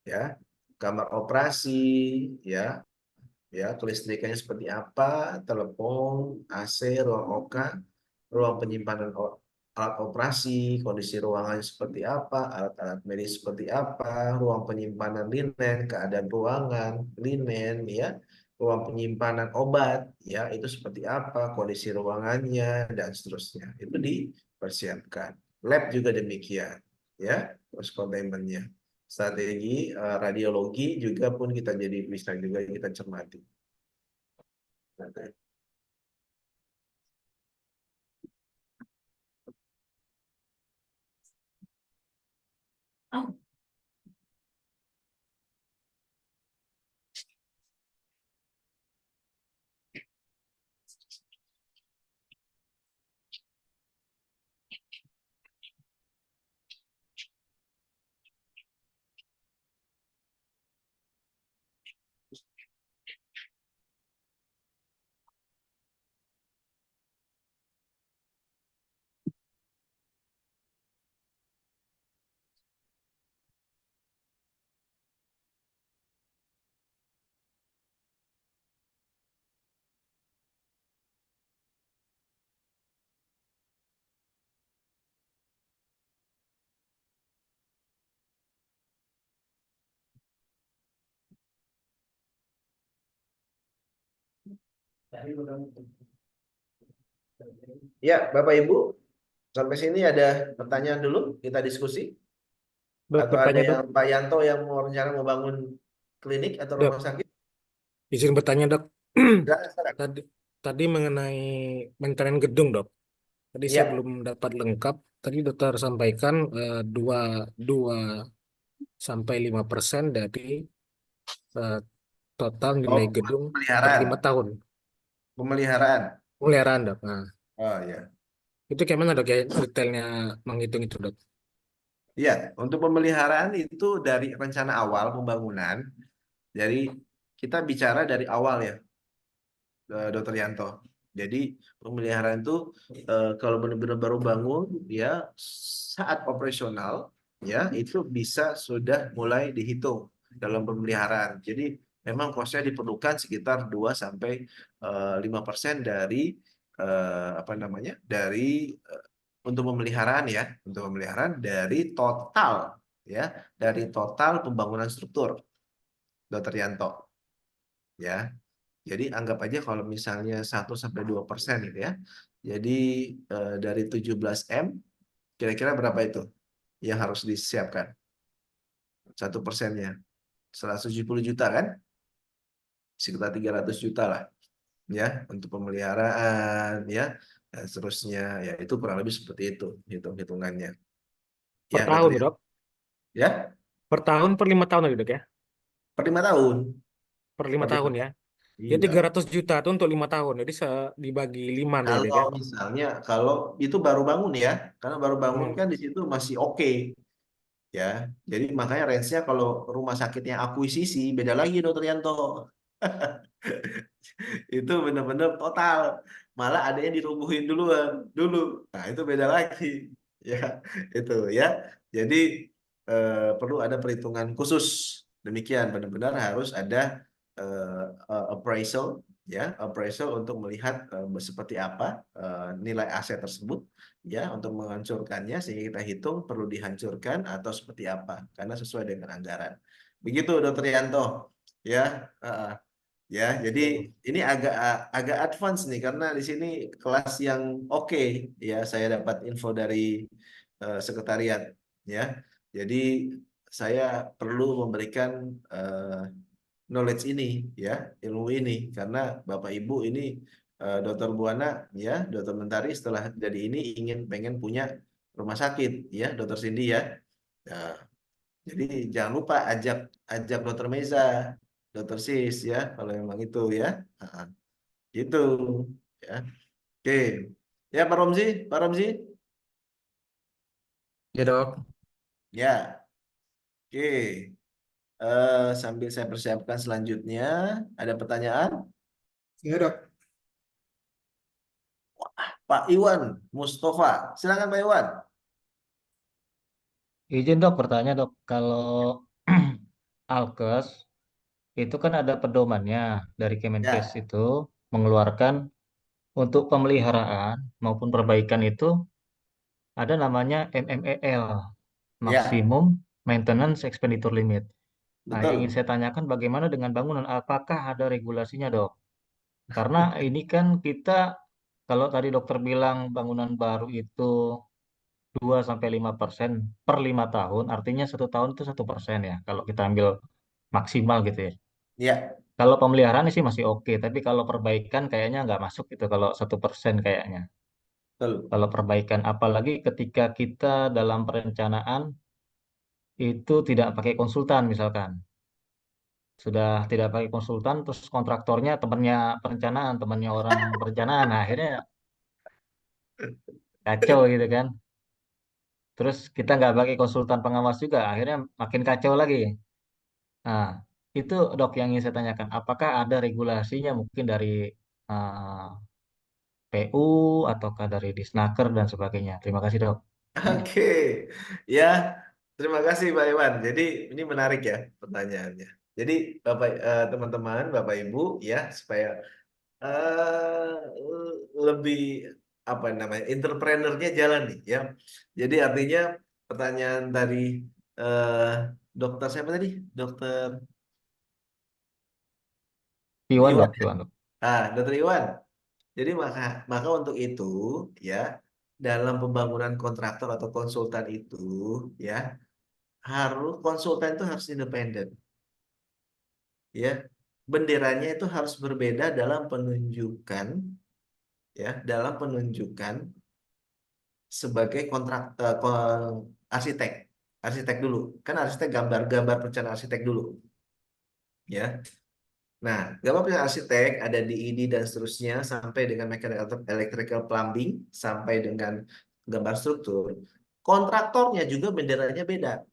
S1: Ya, kamar operasi ya. ya kelistrikannya seperti apa, telepon, AC, ruang OK, ruang penyimpanan alat operasi, kondisi ruangannya seperti apa, alat-alat medis seperti apa, ruang penyimpanan linen, keadaan ruangan, linen, ya, ruang penyimpanan obat, ya, itu seperti apa, kondisi ruangannya, dan seterusnya. Itu dipersiapkan. Lab juga demikian, ya, terus containment-nya. Strategi radiologi juga pun kita jadi bisa juga kita cermati. Ya, Bapak Ibu, sampai sini ada pertanyaan dulu, kita diskusi.
S4: Dok,
S1: Atau ada
S4: bertanya dok.
S1: yang Pak Yanto yang mau rencana mau bangun klinik atau
S4: Dok,
S1: rumah sakit?
S4: izin bertanya dok.
S1: Silakan.
S4: Tadi mengenai maintenance gedung dok. Tadi saya
S1: Ya,
S4: belum dapat lengkap. Tadi dokter sampaikan 2-5% dari eh, total nilai gedung per 5
S1: pemeliharaan.
S4: tahun.
S1: Pemeliharaan.
S4: Pemeliharaan dok. Nah,
S1: Oh ya.
S4: itu kayak mana dok ya detailnya menghitung itu dok?
S1: Iya, untuk pemeliharaan itu dari rencana awal pembangunan. Jadi kita bicara dari awal ya, Dokter Yanto. Jadi pemeliharaan itu kalau benar-benar baru bangun ya saat operasional ya itu bisa sudah mulai dihitung dalam pemeliharaan. Jadi memang kosnya diperlukan sekitar 2-5% dari apa namanya? Dari untuk pemeliharaan ya, untuk pemeliharaan dari total ya, dari total pembangunan struktur, Dokter Yanto. Ya, jadi anggap aja kalau misalnya 1-2% gitu ya. Jadi dari 17 M, kira-kira berapa itu yang harus disiapkan? 1%-nya. 170 juta kan? Sekitar 300 juta lah. Ya, untuk pemeliharaan ya. Dan seterusnya. Ya, itu kurang lebih seperti itu hitung-hitungannya.
S4: Per
S1: Ya,
S4: tahun
S1: Dokter.
S4: dok?
S1: Ya,
S4: Per tahun per 5 tahun lagi dok ya?
S1: per 5 tahun.
S4: Per 5
S1: Per
S4: tahun ya? Ya
S1: Iya.
S4: 300 juta itu untuk 5 tahun. Jadi dibagi 5 nih dok
S1: Kalau
S4: ya?
S1: misalnya kalau itu baru bangun ya, karena baru bangun
S4: Hmm.
S1: kan di situ masih oke ya. Jadi makanya range-nya kalau rumah sakitnya akuisisi beda lagi Dokter Yanto. Itu benar-benar total. Malah ada yang dirubuhin duluan dulu. Nah, itu beda lagi. Ya, itu ya. Jadi perlu ada perhitungan khusus. Demikian benar-benar harus ada appraisal ya, appraisal untuk melihat seperti apa nilai aset tersebut ya untuk menghancurkannya sehingga kita hitung perlu dihancurkan atau seperti apa karena sesuai dengan anggaran. Begitu Dokter Yanto ya. Ya, jadi ini agak agak advance nih karena di sini kelas yang oke ya saya dapat info dari sekretariat ya. Jadi saya perlu memberikan knowledge ini ya, ilmu ini karena Bapak Ibu ini Dokter Buana ya, Dokter Mentari setelah jadi ini pengen punya rumah sakit ya, Dokter Cindy ya. Nah, jadi jangan lupa ajak ajak Dokter Meza, Dokter Sis ya, kalau memang itu ya. Nah, gitu ya. Oke. Ya Pak Romzi.
S8: Ya dok.
S1: Ya. Oke. Sambil saya persiapkan selanjutnya, ada pertanyaan?
S2: Ya dok.
S1: Pak Iwan Mustafa. Silakan Pak Iwan.
S9: Izin dok bertanya dok, kalau Alkes itu kan ada pedomannya dari Kemenkes
S1: Ya,
S9: itu mengeluarkan untuk pemeliharaan maupun perbaikan itu ada namanya MMEL,
S1: ya,
S9: Maximum Maintenance Expenditure Limit. Nah, yang ingin
S1: betul.
S9: saya tanyakan bagaimana dengan bangunan? Apakah ada regulasinya, Dok? Karena ini kan kita, kalau tadi dokter bilang bangunan baru itu 2-5% per 5 tahun, artinya 1 tahun itu 1% ya, kalau kita ambil maksimal gitu ya.
S1: Ya,
S9: Kalau pemeliharaan sih masih oke, tapi kalau perbaikan kayaknya nggak masuk gitu kalau 1% kayaknya.
S1: betul.
S9: Kalau perbaikan, apalagi ketika kita dalam perencanaan itu tidak pakai konsultan misalkan. Sudah tidak pakai konsultan, terus kontraktornya temannya perencanaan, temannya orang perencanaan, nah, akhirnya kacau gitu kan. Terus kita nggak pakai konsultan pengawas juga, akhirnya makin kacau lagi. Nah, itu dok yang ingin saya tanyakan, apakah ada regulasinya mungkin dari eh, PU ataukah dari Disnaker dan sebagainya? Terima kasih dok.
S1: Oke, ya, terima kasih Pak Iwan. Jadi ini menarik ya pertanyaannya. Jadi teman-teman, Bapak Ibu ya supaya eh, lebih apa namanya entrepreneurnya jalan nih ya. Jadi artinya pertanyaan dari eh, dokter siapa tadi? Dokter
S9: Iwan
S1: Iwan.
S9: dok, Iwan dok.
S1: Dokter Iwan. Jadi maka maka untuk itu ya dalam pembangunan kontraktor atau konsultan itu ya konsultan itu harus independen ya. Benderanya itu harus berbeda dalam penunjukan sebagai arsitek. Arsitek dulu. Kan arsitek gambar perencanaan arsitek dulu ya. Nah, gambar perencanaan arsitek ada di ID dan seterusnya sampai dengan mechanical electrical plumbing sampai dengan gambar struktur. Kontraktornya juga benderanya beda,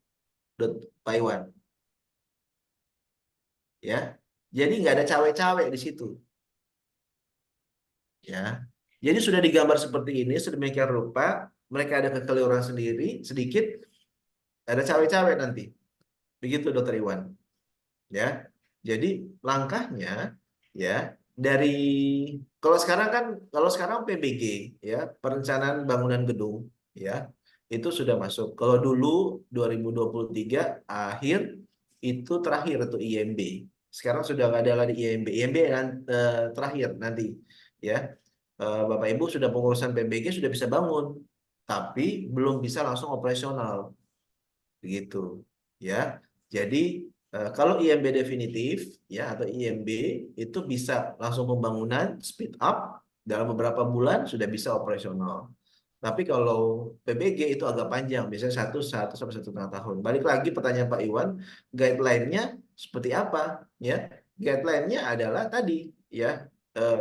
S1: Pak Iwan ya. Jadi nggak ada cawe-cawe di situ ya. Jadi sudah digambar seperti ini sedemikian rupa, mereka ada kekeliruan sendiri sedikit, ada cawe-cawe nanti. Begitu Dokter Iwan ya. Jadi langkahnya ya dari kalau sekarang PBG ya, perencanaan bangunan gedung ya, itu sudah masuk. Kalau dulu 2023 akhir itu terakhir itu IMB. Sekarang sudah nggak ada lagi IMB. IMB terakhir nanti ya. Bapak Ibu sudah pengurusan PBG sudah bisa bangun, tapi belum bisa langsung operasional begitu ya. Jadi kalau IMB definitif ya atau IMB itu bisa langsung pembangunan speed up dalam beberapa bulan sudah bisa operasional. Tapi kalau PBG itu agak panjang, biasanya 1 sampai 1,5 tahun. Balik lagi pertanyaan Pak Iwan, guideline-nya seperti apa? Ya, guideline-nya adalah tadi ya,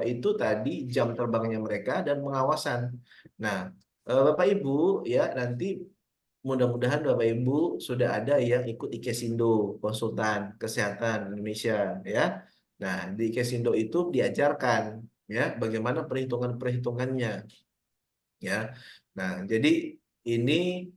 S1: itu tadi jam terbangnya mereka dan pengawasan. Nah, Bapak Ibu ya nanti mudah-mudahan Bapak Ibu sudah ada yang ikut IKESINDO, Konsultan Kesehatan Indonesia ya. Nah, di IKESINDO itu diajarkan ya bagaimana perhitungan-perhitungannya ya. Nah, jadi ini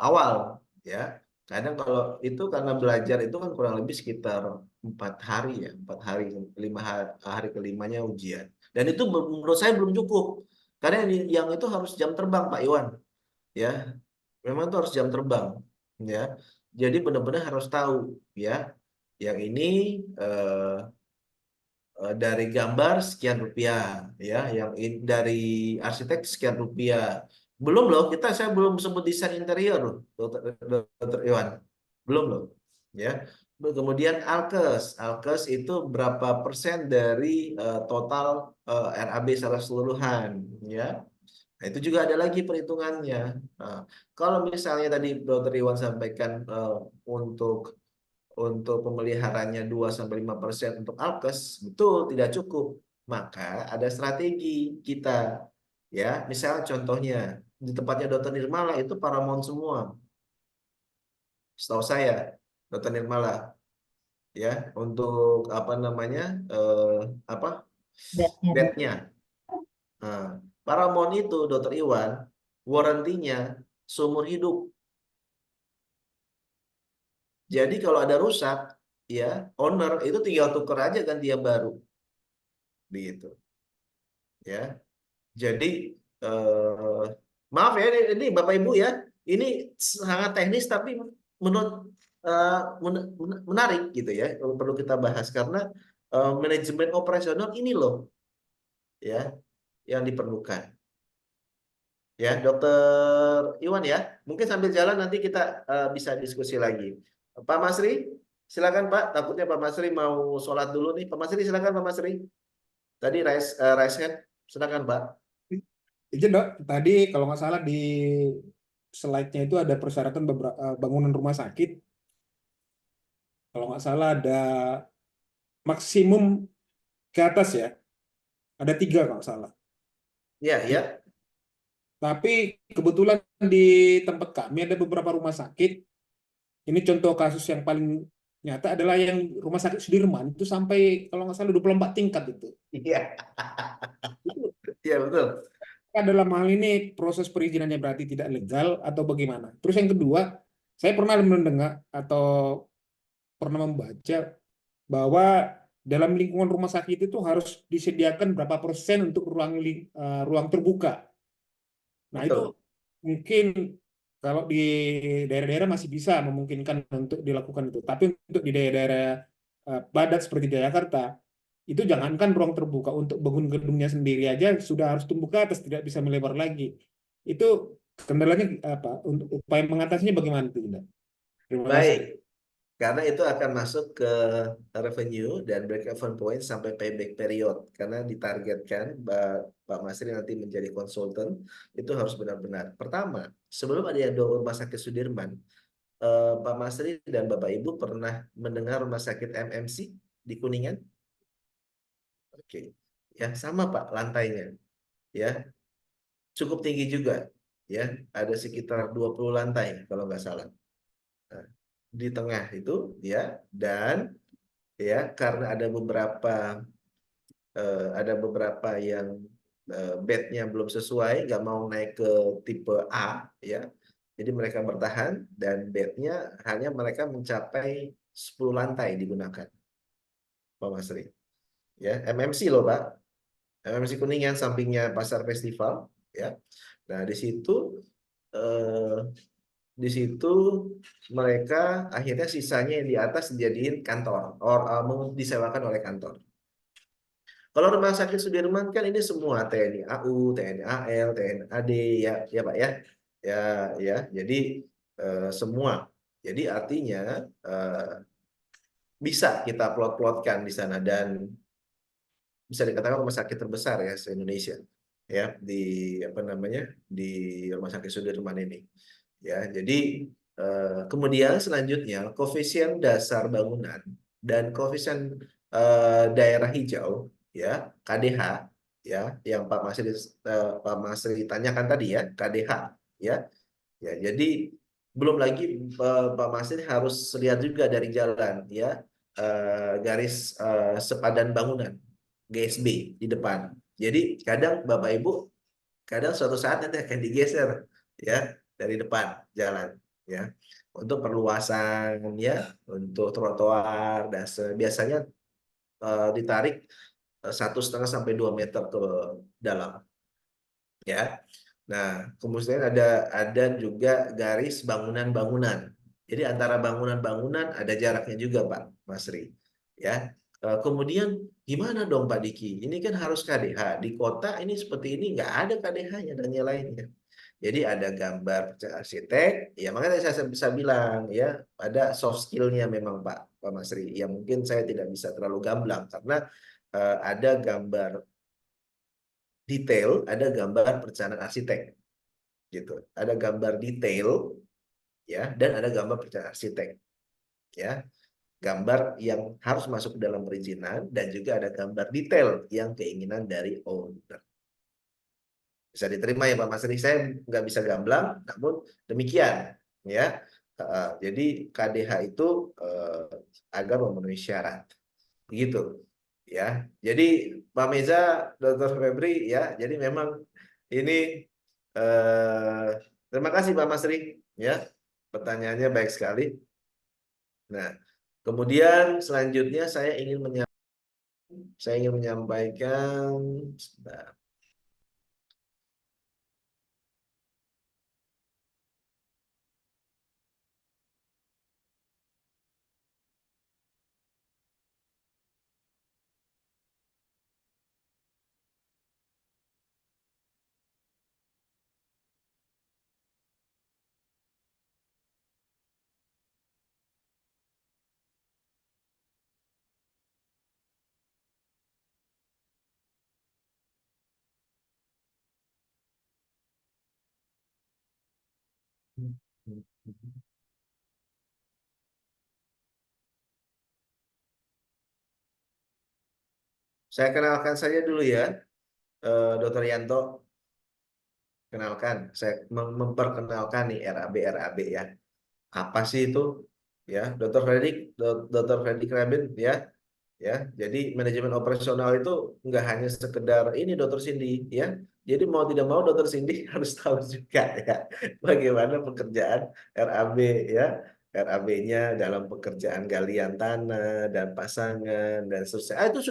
S1: awal ya. Kadang kalau itu karena belajar itu kan kurang lebih sekitar 4 hari ya, 4 hari, 5 hari kelimanya ujian. Dan itu menurut saya belum cukup. Karena yang itu harus jam terbang Pak Iwan ya. Memang itu harus jam terbang ya. Jadi benar-benar harus tahu ya. Yang ini dari gambar sekian rupiah ya, yang dari arsitek sekian rupiah. Belum loh, saya belum sebut desain interior loh, Dokter Iwan. Belum loh, ya. Kemudian Alkes itu berapa persen dari total RAB secara keseluruhan, ya. Nah, itu juga ada lagi perhitungannya. Nah, kalau misalnya tadi Dokter Iwan sampaikan untuk pemeliharannya 2-5% untuk alkes, betul tidak cukup. Maka ada strategi kita. Ya, misalnya contohnya di tempatnya Dokter Nirmala itu Paramount semua. Setahu saya, Dokter Nirmala ya, untuk apa namanya? Apa?
S6: Bednya.
S1: Bednya. Nah, Paramount itu Dokter Iwan, warrantinya seumur hidup. Jadi kalau ada rusak, ya owner itu tinggal tuker aja ganti yang baru, begitu ya. Jadi maaf ya ini Bapak Ibu ya, ini sangat teknis tapi menurut menarik gitu ya, perlu kita bahas karena manajemen operasional ini loh ya yang diperlukan. Ya, Dokter Iwan ya. Mungkin sambil jalan nanti kita bisa diskusi lagi. Pak Masri, silakan Pak. Takutnya Pak Masri mau sholat dulu nih. Pak Masri, silakan Pak Masri. Tadi raise hand. Silakan Pak.
S2: Izin dok, tadi kalau nggak salah di slide-nya itu ada persyaratan bangunan rumah sakit. Kalau nggak salah ada maksimum ke atas ya. Ada 3 kalau nggak salah.
S1: Ya, ya.
S2: Tapi kebetulan di tempat kami ada beberapa rumah sakit. Ini contoh kasus yang paling nyata adalah yang rumah sakit Sudirman itu sampai kalau nggak salah 24 tingkat itu.
S1: Iya. Iya, betul.
S2: Dalam hal ini proses perizinannya berarti tidak legal atau bagaimana? Terus yang kedua, saya pernah mendengar atau pernah membaca bahwa dalam lingkungan rumah sakit itu harus disediakan berapa persen untuk ruang terbuka. Nah, itu
S1: Betul.
S2: mungkin kalau di daerah-daerah masih bisa memungkinkan untuk dilakukan itu. Tapi untuk di daerah-daerah padat seperti di Jakarta, itu jangankan ruang terbuka, untuk bangun gedungnya sendiri aja sudah harus tumbuh ke atas, tidak bisa melebar lagi. Itu kendalanya apa? Untuk upaya mengatasinya bagaimana itu, Dinda? Terima kasih.
S1: Baik. Karena itu akan masuk ke revenue dan break-even point sampai payback period. Karena ditargetkan Pak Masri nanti menjadi konsultan, itu harus benar-benar. Pertama, sebelum ada rumah sakit Sudirman, Pak Masri dan Bapak Ibu pernah mendengar rumah sakit MMC di Kuningan? Oke. Ya, sama Pak lantainya. Ya, cukup tinggi juga. Ya, ada sekitar 20 lantai kalau nggak salah. Nah, di tengah itu ya, dan ya karena ada beberapa yang bednya belum sesuai, nggak mau naik ke tipe A ya, jadi mereka bertahan dan bednya hanya mereka mencapai 10 lantai digunakan, Pak Masri ya. MMC loh Pak, MMC Kuningan sampingnya Pasar Festival ya. Nah di situ mereka akhirnya sisanya yang di atas dijadiin kantor, disewakan oleh kantor. Kalau rumah sakit Sudirman kan ini semua TNI AU, TNI AL, TNI AD ya, ya Pak ya, ya. Jadi semua. Jadi artinya bisa kita plot-plotkan di sana dan bisa dikatakan rumah sakit terbesar ya se-Indonesia ya di apa namanya di rumah sakit Sudirman ini. Ya, jadi kemudian selanjutnya koefisien dasar bangunan dan koefisien daerah hijau ya KDH ya yang Pak Masri tanyakan tadi ya KDH ya. Ya, jadi belum lagi Pak Masri harus lihat juga dari jalan ya garis sepadan bangunan GSB di depan. Jadi kadang Bapak Ibu kadang suatu saat nanti akan digeser ya dari depan jalan ya untuk perluasan ya untuk trotoar dan biasanya ditarik 1,5 sampai 2 meter ke dalam ya. Nah kemudian ada juga garis bangunan-bangunan, jadi antara bangunan-bangunan ada jaraknya juga Pak Masri ya. Kemudian gimana dong Pak Diki? Ini kan harus KDH. Di kota ini seperti ini nggak ada KDH-nya dan yang lainnya. Jadi ada gambar arsitek, ya makanya saya bisa bilang ya ada soft skill-nya memang Pak Masri. Ya mungkin saya tidak bisa terlalu gamblang karena ada gambar detail, ada gambar perencanaan arsitek, gitu. Ada gambar detail, ya, dan ada gambar perencanaan arsitek, ya. Gambar yang harus masuk ke dalam perizinan dan juga ada gambar detail yang keinginan dari owner. Bisa diterima ya Pak Masri, saya nggak bisa gamblang, namun demikian ya. Jadi KDH itu agar memenuhi syarat, begitu ya. Jadi Pak Meza, Dr. Febri ya. Jadi memang ini terima kasih Pak Masri ya, pertanyaannya baik sekali. Nah, Kemudian selanjutnya saya ingin menyampaikan, sebentar. Saya kenalkan saja dulu ya, Dr. Yanto. Kenalkan, saya memperkenalkan nih RAB ya. Apa sih itu? Ya, Dr. Fredrik Rabin ya. Jadi manajemen operasional itu nggak hanya sekedar ini Dr. Cindy ya. Jadi mau tidak mau Dr. Cindy harus tahu juga ya bagaimana pekerjaan RAB ya. RAB-nya dalam pekerjaan galian tanah dan pasangan dan seterusnya. Itu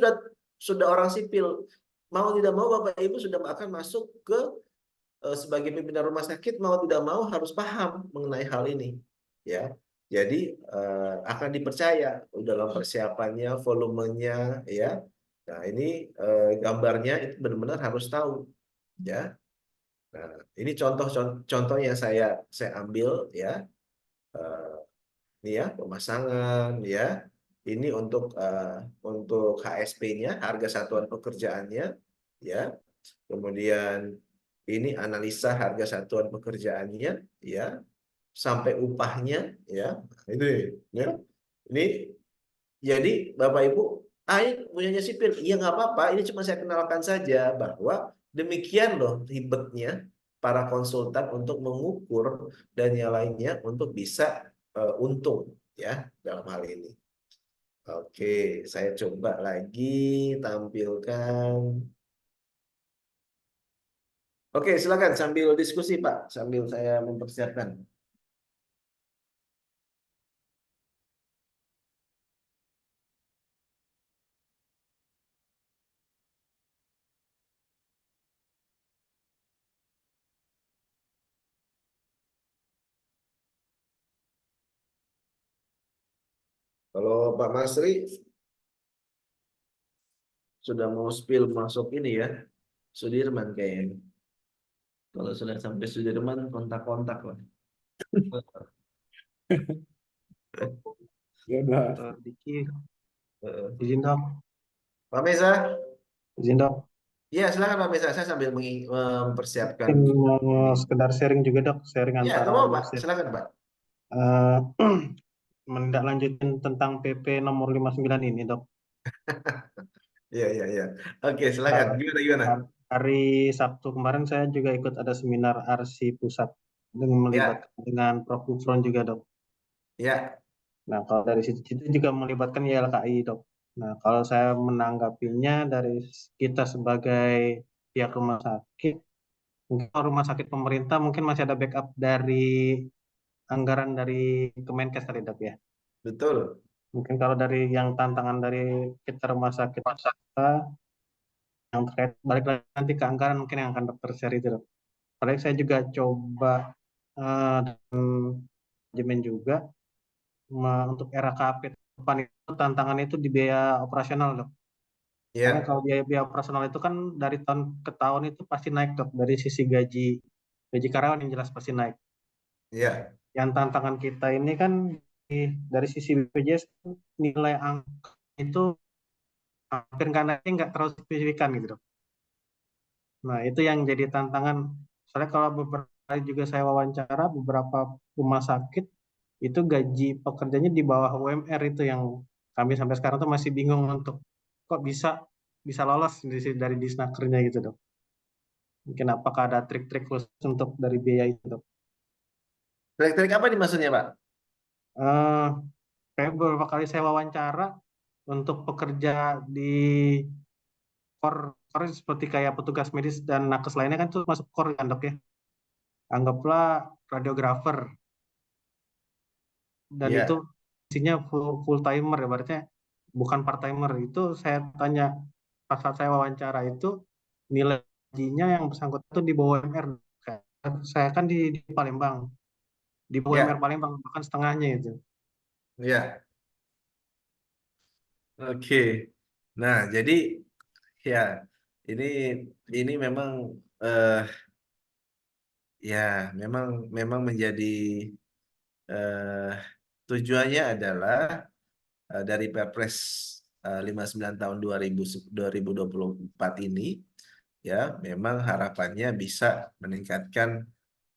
S1: sudah orang sipil. Mau tidak mau Bapak Ibu sudah akan masuk ke sebagai pimpinan rumah sakit, mau tidak mau harus paham mengenai hal ini ya. Jadi akan dipercaya dalam persiapannya, volumenya ya. Nah, ini gambarnya itu benar-benar harus tahu ya. Nah, ini contoh yang saya ambil ya. Ini ya pemasangan ya. Ini untuk HSP-nya, harga satuan pekerjaannya ya. Kemudian ini analisa harga satuan pekerjaannya ya, sampai upahnya ya. Itu ya. Ini jadi Bapak Ibu, ini punyanya sipil. Iya nggak apa-apa, ini cuma saya kenalkan saja bahwa demikian loh ribetnya para konsultan untuk mengukur dan yang lainnya untuk bisa untung ya dalam hal ini. Oke, saya coba lagi tampilkan. Oke, silakan sambil diskusi Pak, sambil saya mempersiapkan. Kalau Pak Masri sudah mau spill masuk ini ya, Sudirman kayaknya. Kalau sudah sampai Sudirman, kontak-kontak lah.
S2: Ya udah.
S10: Diki,
S1: Eh,
S10: izin dok,
S1: Pak Mesa,
S10: izin dok.
S1: ya silakan Pak Mesa, saya sambil mempersiapkan.
S10: Mungkin mau sekedar sharing juga dok, sharing
S1: Ya,
S10: antara
S1: nggak apa Pak,
S10: dosen.
S1: silakan Pak.
S10: Menindaklanjutin tentang PP nomor 59 ini dok.
S1: Iya. Oke, silakan. Gimana?
S10: Hari Sabtu kemarin saya juga ikut ada seminar ARSI pusat dengan melibatkan dengan Prof. Gufron juga dok.
S1: Ya.
S10: Nah kalau dari situ juga melibatkan YLKI dok. Nah kalau saya menanggapinya dari kita sebagai pihak rumah sakit, mungkin kalau rumah sakit pemerintah mungkin masih ada backup dari anggaran dari Kemenkes tadi dok ya.
S1: Betul.
S10: Mungkin kalau dari yang tantangan dari kita rumah sakit kita yang terkait balik lagi nanti ke anggaran mungkin yang akan dokter share itu dok. Paling saya juga coba dan manajemen juga untuk era KP depan itu tantangan itu di biaya operasional dok. Karena kalau biaya operasional itu kan dari tahun ke tahun itu pasti naik dok, dari sisi gaji karyawan yang jelas pasti naik.
S1: Iya.
S10: Yang tantangan kita ini kan dari sisi BPJS nilai angka itu hampir nggak terlalu signifikan gitu dok. Nah itu yang jadi tantangan. Soalnya kalau beberapa kali juga saya wawancara beberapa rumah sakit itu gaji pekerjanya di bawah UMR, itu yang kami sampai sekarang tuh masih bingung untuk kok bisa lolos dari disnakernya gitu dok. Mungkin apakah ada trik-trik khusus untuk dari biaya itu dok?
S1: Trik-trik apa nih maksudnya Pak?
S10: Kayak beberapa kali saya wawancara untuk pekerja di core seperti kayak petugas medis dan nakes lainnya kan itu masuk core kan dok ya. Anggaplah radiografer. Dan itu mestinya full timer ya, berarti bukan part timer. Itu saya tanya pas saat saya wawancara itu nilai gajinya yang bersangkutan itu di bawah UMR. Saya kan di Palembang, di bawah UMR
S1: Ya,
S10: Palembang bahkan setengahnya itu.
S1: ya, oke. Nah, jadi ya ini ini memang eh, ya memang memang menjadi eh, tujuannya adalah dari Perpres 59 tahun 2024 ini ya memang harapannya bisa meningkatkan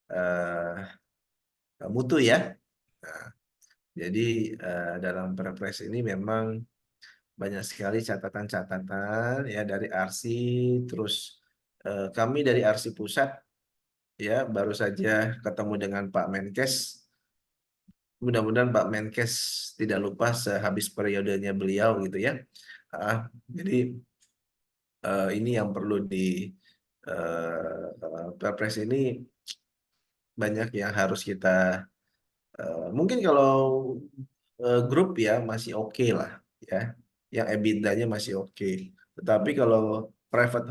S1: eh, mutu ya. Nah, jadi dalam Perpres ini memang banyak sekali catatan-catatan ya dari ARSI, terus kami dari ARSI Pusat ya baru saja ketemu dengan Pak Menkes. Mudah-mudahan Pak Menkes tidak lupa sehabis periodenya beliau gitu ya. Jadi ini yang perlu di Perpres ini banyak yang harus kita mungkin kalau grup ya masih oke lah ya, yang EBITDA-nya masih oke. Tetapi kalau private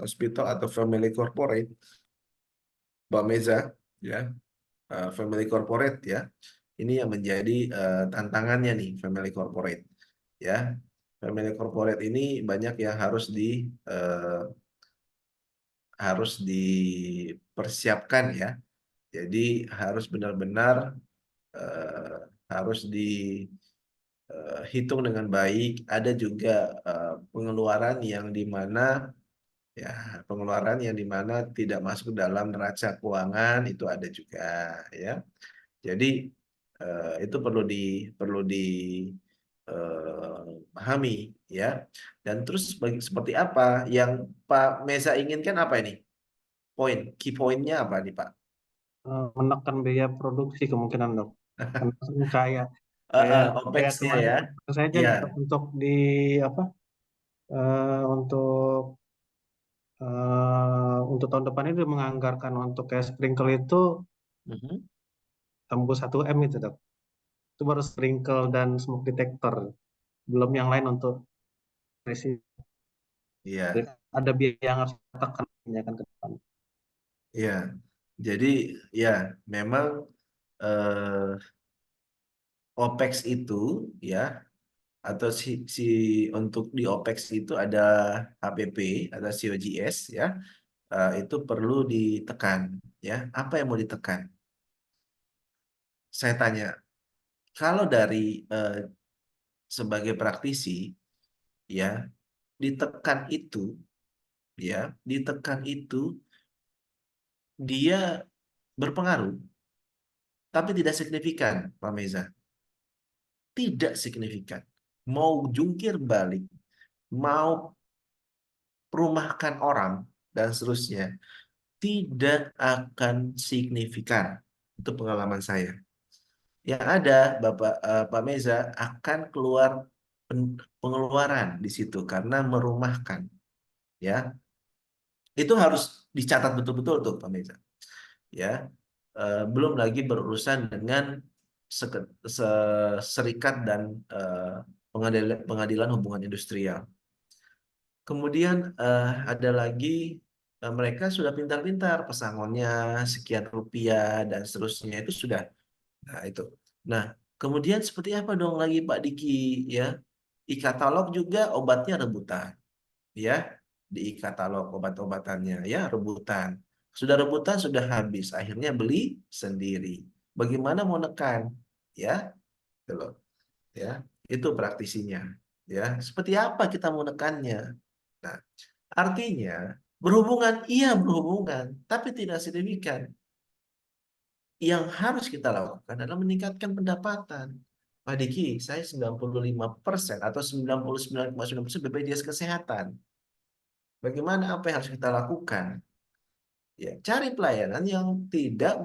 S1: hospital atau family corporate, Mbak Meza ya, family corporate ya, ini yang menjadi tantangannya nih family corporate ya. Family corporate ini banyak yang harus dipersiapkan ya. Jadi harus benar-benar eh, harus dihitung dengan baik. Ada juga pengeluaran yang dimana ya pengeluaran yang dimana tidak masuk dalam neraca keuangan itu ada juga ya. Jadi itu perlu di pahami ya. Dan terus seperti apa yang Pak Meza inginkan apa ini? Key pointnya apa nih Pak?
S10: Menekan biaya produksi kemungkinan dok. Karena kayak kayak kayak
S1: OPEX-nya
S10: kemarin
S1: ya.
S10: saya aja
S1: Iya.
S10: untuk di apa untuk tahun depan ini menganggarkan untuk kayak sprinkle itu
S1: Mhm.
S10: tembus 1 M itu dok. Itu baru sprinkle dan smoke detector, belum yang lain untuk resi.
S1: Iya.
S10: Ada biaya yang harus kita tekan ya kan ke depan.
S1: Iya. Jadi ya memang OPEX itu ya atau untuk di OPEX itu ada HPP ada COGS ya itu perlu ditekan ya. Apa yang mau ditekan? Saya tanya, kalau dari sebagai praktisi ya ditekan itu ditekan itu dia berpengaruh tapi tidak signifikan Pak Meza, tidak signifikan. Mau jungkir balik, mau perumahkan orang dan seterusnya tidak akan signifikan. Itu pengalaman saya. Yang ada Pak Meza akan keluar pengeluaran di situ karena merumahkan ya. Itu harus dicatat betul-betul tuh Pak Meza. Ya. Belum lagi berurusan dengan serikat dan pengadilan hubungan industrial. Kemudian ada lagi mereka sudah pintar-pintar pesangonnya sekian rupiah dan seterusnya itu sudah. Nah, itu. Nah, kemudian seperti apa dong lagi Pak Diki ya? E-katalog juga obatnya rebutan ya. Di e-katalog obat-obatannya ya rebutan. Sudah rebutan sudah habis, akhirnya beli sendiri. Bagaimana mau nekan? Ya, gitu loh. Ya, itu praktisinya. Ya, seperti apa kita mau nekannya? Nah, artinya berhubungan, iya berhubungan, tapi tidak signifikan. Yang harus kita lakukan adalah meningkatkan pendapatan. Pak Diki, saya 95% atau 99,9% BPJS Kesehatan. Bagaimana apa yang harus kita lakukan? Ya, cari pelayanan yang tidak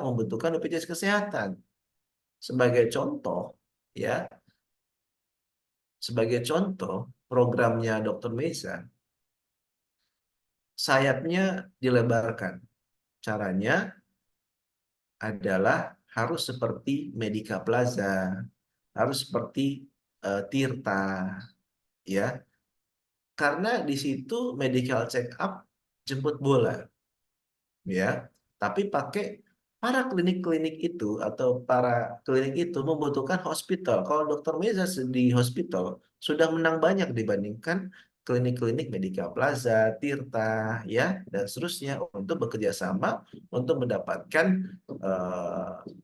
S1: membutuhkan BPJS Kesehatan. Sebagai contoh, ya, sebagai contoh programnya Dr. Meza, sayapnya dilebarkan. Caranya adalah harus seperti Medika Plaza, harus seperti Tirta, ya. Karena di situ medical check up jemput bola, ya. Tapi pakai para klinik-klinik itu atau para klinik itu membutuhkan hospital. Kalau Dokter Meza di hospital sudah menang banyak dibandingkan klinik-klinik Medika Plaza, Tirta, ya, dan seterusnya untuk bekerja sama untuk mendapatkan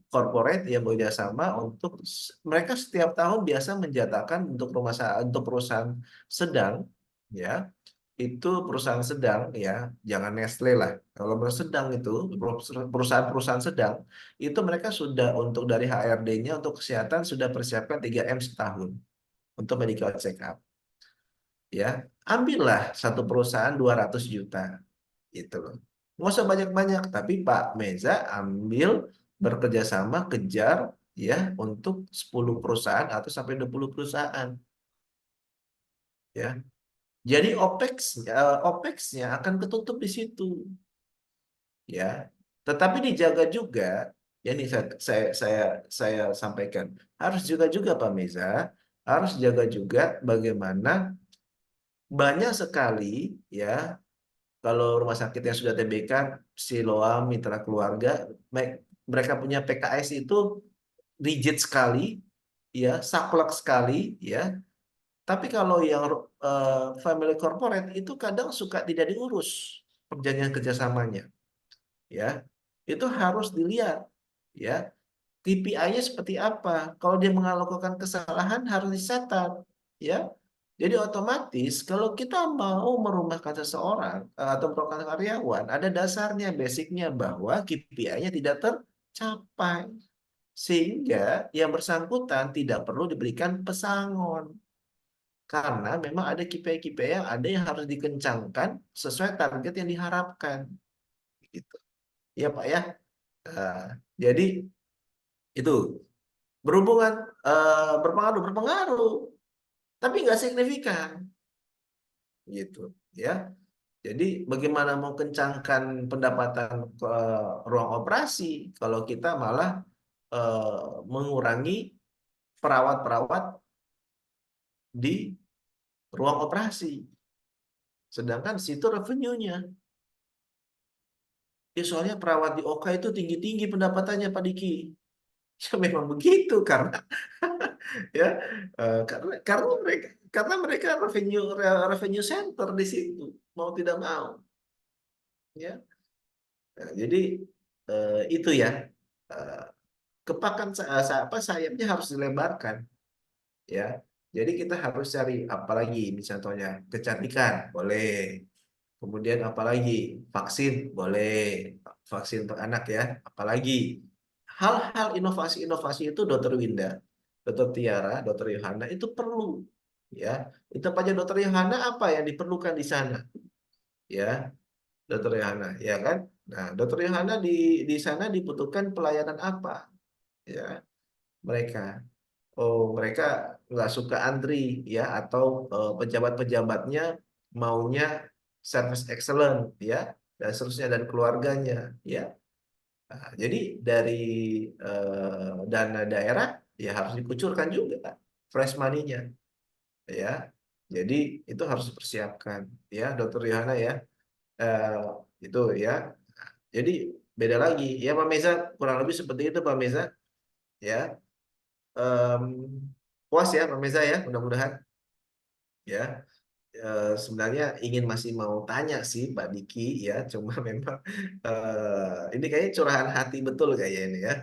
S1: corporate yang bekerja sama untuk mereka setiap tahun biasa menjatakan untuk untuk perusahaan sedang, ya, itu perusahaan sedang, ya, jangan Nestle lah. Kalau perusahaan sedang itu perusahaan-perusahaan sedang itu mereka sudah untuk dari HRD-nya untuk kesehatan sudah persiapkan 3M setahun untuk medical check up, ya. Ambillah satu perusahaan 200 juta gitu loh. Nggak usah banyak-banyak, tapi Pak Meza ambil bekerja sama kejar, ya, untuk 10 perusahaan atau sampai 20 perusahaan, ya. Jadi OPEX-nya akan ketutup di situ, ya. Tetapi dijaga juga, ya, ini saya sampaikan, harus juga Pak Meza, harus jaga juga bagaimana banyak sekali, ya, kalau rumah sakit yang sudah TBK, Siloam, Mitra Keluarga, mereka punya PKS itu rigid sekali, ya, saklek sekali, ya. Tapi kalau yang family corporate itu kadang suka tidak diurus perjanjian kerjasamanya, ya. Itu harus dilihat, ya. KPI-nya seperti apa? Kalau dia melakukan kesalahan harus dicatat, ya. Jadi otomatis kalau kita mau merumahkan seseorang atau merumahkan karyawan, ada dasarnya, basicnya bahwa KPI-nya tidak tercapai. Sehingga yang bersangkutan tidak perlu diberikan pesangon. Karena memang ada KPI-KPI yang ada yang harus dikencangkan sesuai target yang diharapkan. Gitu. Ya Pak ya. Jadi itu berhubungan berpengaruh, tapi nggak signifikan. Gitu ya. Jadi bagaimana mau kencangkan pendapatan ruang operasi kalau kita malah mengurangi perawat-perawat di ruang operasi. Sedangkan situ revenue-nya. Ya soalnya perawat di OK itu tinggi-tinggi pendapatannya Pak Diki. Ya memang begitu karena ya karena mereka revenue center di situ mau tidak mau, ya. Nah, jadi itu ya, kepakan sayapnya harus dilebarkan, ya. Jadi kita harus cari apalagi, misalnya kecantikan boleh, kemudian apalagi vaksin boleh, vaksin untuk anak ya, apalagi hal-hal inovasi-inovasi itu Dokter Winda, Dokter Tiara, Dokter Yohana itu perlu, ya. Itu aja Dokter Yohana apa yang diperlukan di sana, ya, Dokter Yohana, ya kan? Nah, Dokter Yohana di sana dibutuhkan pelayanan apa, ya, mereka. Oh, mereka nggak suka antri, ya, atau pejabat-pejabatnya maunya service excellent, ya, dan seterusnya, dan keluarganya, ya. Nah, jadi dari dana daerah ya harus dikucurkan juga fresh money-nya, ya. Jadi itu harus dipersiapkan, ya, Dokter Yohana ya. Eh, itu ya. Jadi beda lagi, ya Pak Meza, kurang lebih seperti itu Pak Meza, ya. Puas ya Pak Meza ya, mudah-mudahan, ya. Sebenarnya masih mau tanya sih Pak Diki, ya, cuma memang ini kayaknya curahan hati betul kayaknya ini ya.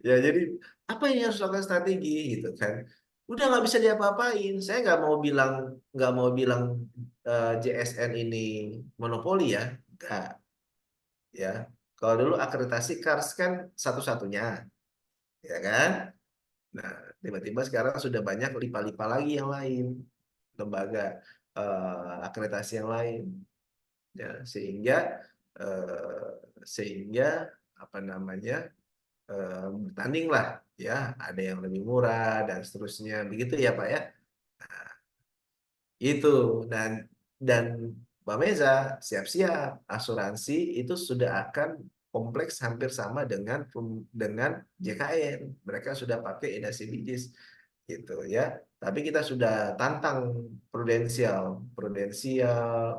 S1: jadi apa yang harus lakukan strategi gitu kan? Udah nggak bisa diapa-apain. Saya nggak mau bilang JSN ini monopoli ya, enggak, ya. Kalau dulu akreditasi KARS kan satu-satunya, ya kan? Nah, tiba-tiba sekarang sudah banyak lipa-lipa lagi yang lain, lembaga akreditasi yang lain, ya, eh, sehingga apa namanya, bertanding lah, ya, ada yang lebih murah dan seterusnya, begitu ya Pak ya. Itu dan Mbak Meza siap-siap, asuransi itu sudah akan kompleks hampir sama dengan JKN. Mereka sudah pakai inasibijis gitu ya. Tapi kita sudah tantang prudensial,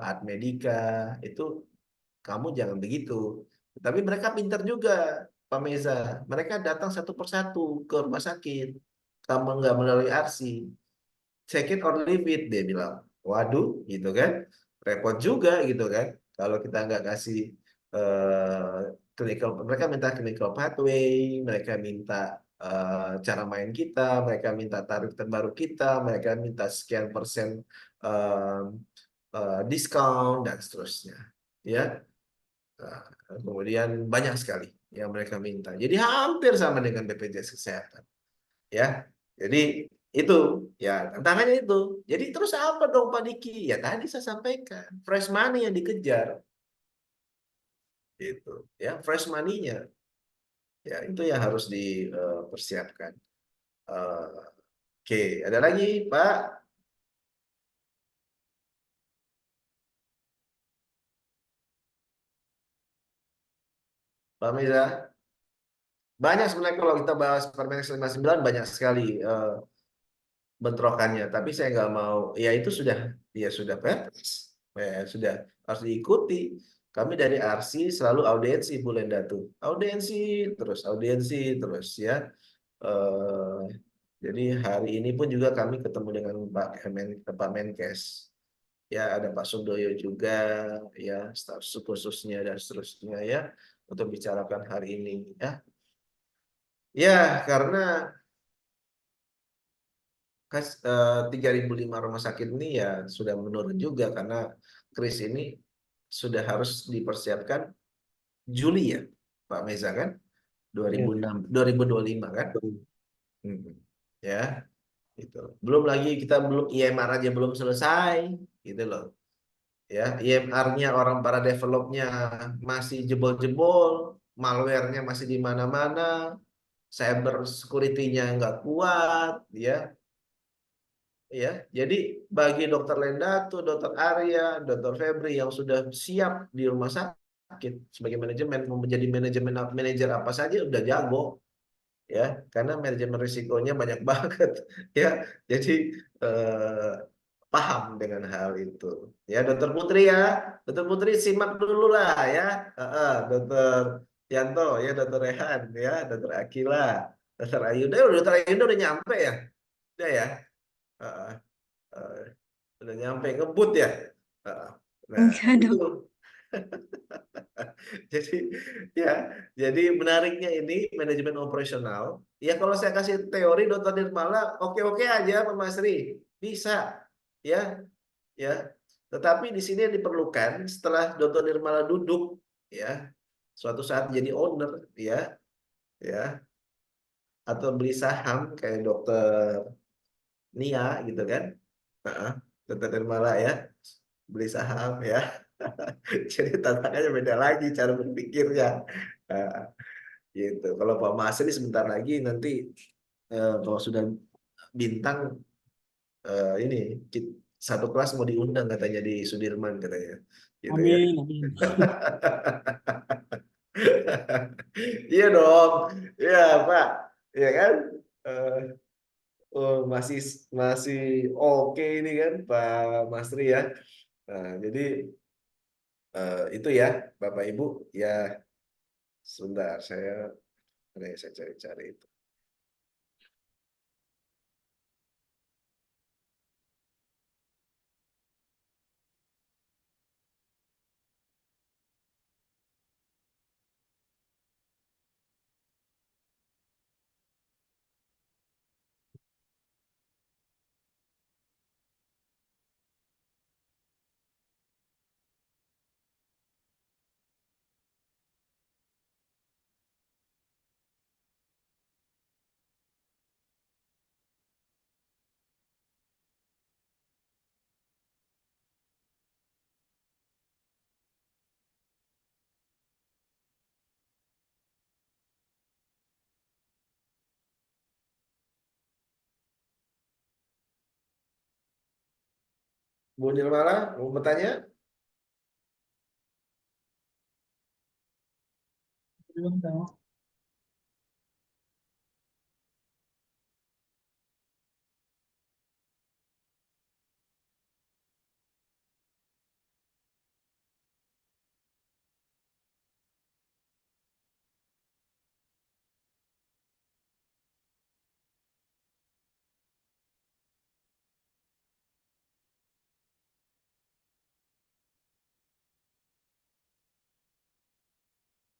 S1: Art Medica itu kamu jangan begitu. Tapi mereka pintar juga, Pak Meza. Mereka datang satu persatu ke rumah sakit. Kamu nggak melalui ARSI. Check it or leave it, dia bilang. Waduh, gitu kan. Repot juga gitu kan. Kalau kita nggak kasih mereka minta clinical pathway, mereka minta cara main kita, mereka minta tarif terbaru kita, mereka minta sekian persen eh, diskon dan seterusnya. Ya, Nah, kemudian banyak sekali yang mereka minta. Jadi hampir sama dengan BPJS Kesehatan. Ya, jadi itu ya tantangannya itu. Jadi terus apa dong Pak Diki? Ya tadi saya sampaikan, fresh money yang dikejar, itu ya fresh money-nya. Ya itu yang harus dipersiapkan. Oke, ada lagi Pak? Pak Miza? Banyak sebenarnya kalau kita bahas Permenkes 59 banyak sekali bentrokannya, tapi saya nggak mau. Ya itu sudah, ya sudah Perpres, ya sudah harus diikuti. Kami dari ARSI selalu audiensi Bu Lenda tuh, audiensi terus ya. Eh, jadi hari ini pun juga kami ketemu dengan Pak Menkes. Ya ada Pak Sundoyo juga, ya staf khususnya dan seterusnya ya untuk bicarakan hari ini ya. Ya karena 3.005 rumah sakit ini ya sudah menurun juga karena kris ini sudah harus dipersiapkan Juli ya Pak Meza kan 2006 2025 kan. Hmm. Ya itu belum lagi kita belum IMR aja belum selesai gitu loh ya. IMR-nya orang para developnya masih jebol-jebol, malware-nya masih di mana-mana, cyber security-nya nggak kuat ya. Ya, jadi bagi Dokter Lendato, Dokter Arya, Dokter Febri yang sudah siap di rumah sakit sebagai manajemen, mau menjadi manajer apa saja udah jago, ya, karena manajemen risikonya banyak banget, ya. Jadi eh, paham dengan hal itu, ya, Dokter Putri ya, Dokter Putri simak dulu lah, ya, Dokter Yanto, ya, Dokter Rehan, ya, Dokter Akila, Dokter Ayuda, Dokter Ayuda udah nyampe ya, udah ya. Heeh. Eh, udah nyampe ngebut ya. Heeh. Nah,
S11: Enggak
S1: itu.
S11: dok.
S1: Jadi ya, jadi menariknya ini manajemen operasional. Ya kalau saya kasih teori Dr. Nirmala, oke-oke aja Pak Masri. Bisa. Ya, ya. Tetapi di sini yang diperlukan setelah Dr. Nirmala duduk ya, suatu saat jadi owner ya, ya, atau beli saham kayak Dokter Nia gitu kan. Heeh. Dr. Nirmala ya, beli saham ya. Jadi tantangannya beda lagi cara berpikirnya. Nah, gitu. Kalau Pak Masri sebentar lagi nanti kalau sudah bintang ini satu kelas mau diundang katanya di Sudirman katanya. Gitu ya.
S2: Amin, amin.
S1: Iya dong. Iya, Pak. Iya kan? Eh, oh, masih masih oke ini kan Pak Masri ya. Nah, jadi itu ya Bapak Ibu ya. Sebentar, saya cari-cari itu. Bu Nirmala, mau bertanya?
S6: Belum dong.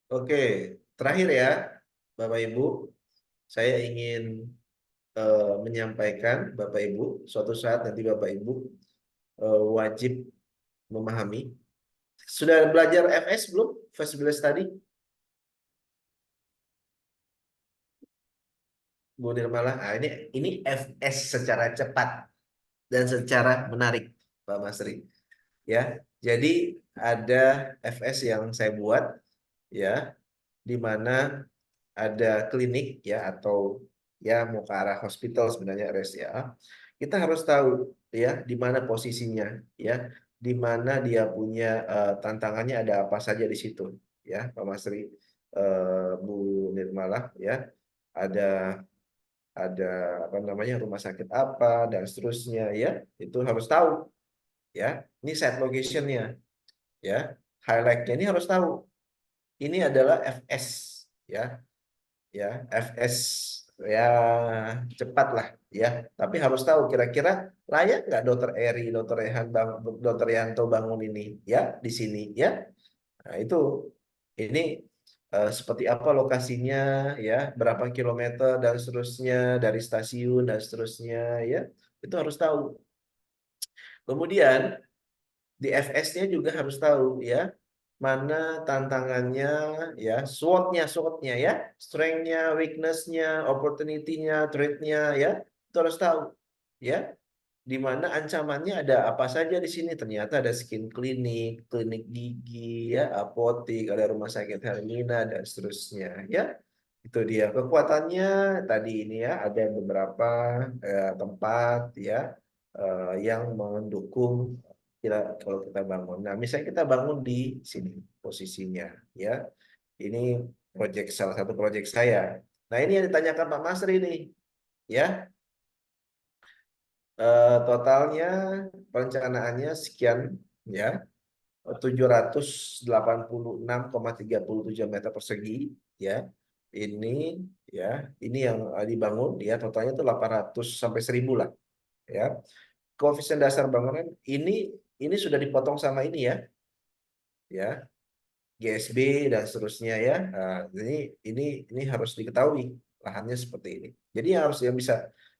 S1: Oke, terakhir ya, Bapak Ibu, saya ingin menyampaikan Bapak Ibu, suatu saat nanti Bapak Ibu wajib memahami. Sudah belajar FS belum? Feasibility Study? Bu Nirmala, nah, ini FS secara cepat dan secara menarik, Pak Masri. Ya, jadi ada FS yang saya buat, ya, di mana ada klinik ya atau ya mau ke arah hospital sebenarnya RSA. Kita harus tahu ya di mana posisinya, ya, di mana dia punya tantangannya ada apa saja di situ, ya, Pak Masri, Bu Nirmala, ya, ada ada apa namanya rumah sakit apa dan seterusnya, ya, itu harus tahu, ya. Ini site locationnya, ya, highlightnya ini harus tahu. Ini adalah FS, ya, FS ya cepat lah, ya. Tapi harus tahu kira-kira layak nggak Dokter Eri, Dokter Yanto bangun ini, ya, di sini, ya. Nah, itu ini seperti apa lokasinya, ya, berapa kilometer dan seterusnya dari stasiun dan seterusnya, ya, itu harus tahu. Kemudian di FS-nya juga harus tahu, ya, mana tantangannya, ya, SWOT-nya, ya, strength-nya, weakness-nya, opportunity-nya, threat-nya, ya, itu harus tahu, ya, di mana ancamannya ada apa saja di sini. Ternyata ada skin klinik, klinik gigi, ya, apotik, ada rumah sakit Hermina dan seterusnya, ya. Itu dia kekuatannya tadi ini, ya, ada beberapa tempat, ya, yang mendukung kalau kita bangun. Nah, misalnya kita bangun di sini posisinya, ya. Ini salah satu proyek saya. Nah, ini yang ditanyakan Pak Masri nih, ya. Totalnya perencanaannya sekian, ya, 786,37 meter persegi, ya. Ini, ya, ini yang dibangun, ya, totalnya itu 800 sampai 1000 lah, ya. Koefisien dasar bangunan ini sudah dipotong sama ini, ya, GSB dan seterusnya, ya. Nah, ini harus diketahui lahannya seperti ini. Jadi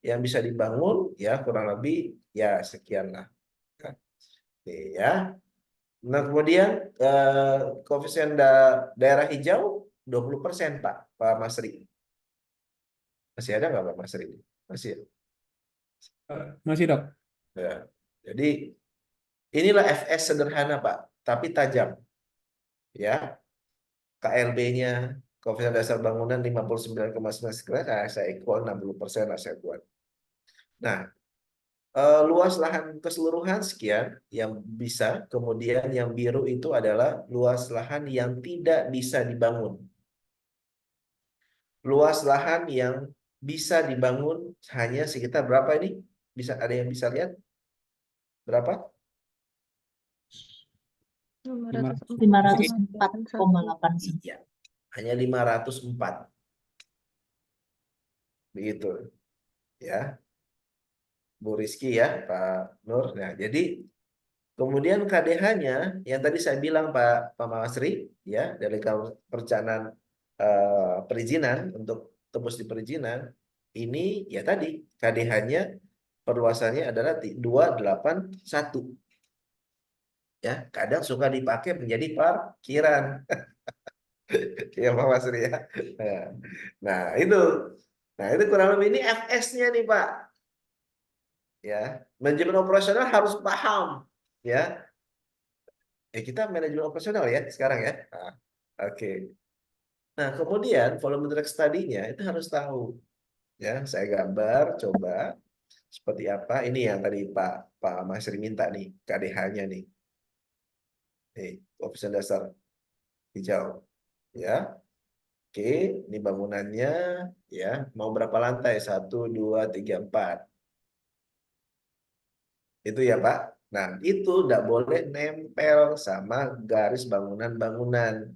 S1: yang bisa dibangun, ya, kurang lebih ya sekian lah. Ya. Nah, kemudian koefisien daerah hijau 20%, Pak Masri. Masih ada nggak Pak Masri? Masih ya?
S2: Masih, Dok.
S1: Ya. Jadi inilah FS sederhana, Pak, tapi tajam. Ya. KLB-nya, koefisien dasar bangunan 59,9 sekian, saya equal 60% lah saya buat. Nah, luas lahan keseluruhan sekian yang bisa, kemudian yang biru itu adalah luas lahan yang tidak bisa dibangun. Luas lahan yang bisa dibangun hanya sekitar berapa ini? Ada yang bisa lihat? Berapa?
S6: 504,8.
S1: Iya, hanya 504. Begitu. Ya. Bu Rizky, ya, Pak Nur. Nah, jadi kemudian KDH-nya yang tadi saya bilang Pak Masri, ya, dari perencanaan perizinan untuk tembus di perizinan, ini ya tadi KDH-nya perluasannya adalah 281. Ya, kadang suka dipakai menjadi parkiran. Ya, Pak Masri, ya. Nah, itu. Nah, itu kurang lebih ini FS-nya nih, Pak. Ya, manajemen operasional harus paham, ya. Kita manajemen operasional ya sekarang, ya. Nah, oke. Nah, kemudian volume direct study-nya itu harus tahu. Ya, saya gambar coba seperti apa. Ini yang tadi Pak Masri minta nih, KDH-nya nih. Nih, koefisien dasar hijau, ya. Oke, ini bangunannya ya. Mau berapa lantai? 1, 2, 3, 4. Itu ya Pak. Nah, itu tidak boleh nempel sama garis bangunan-bangunan.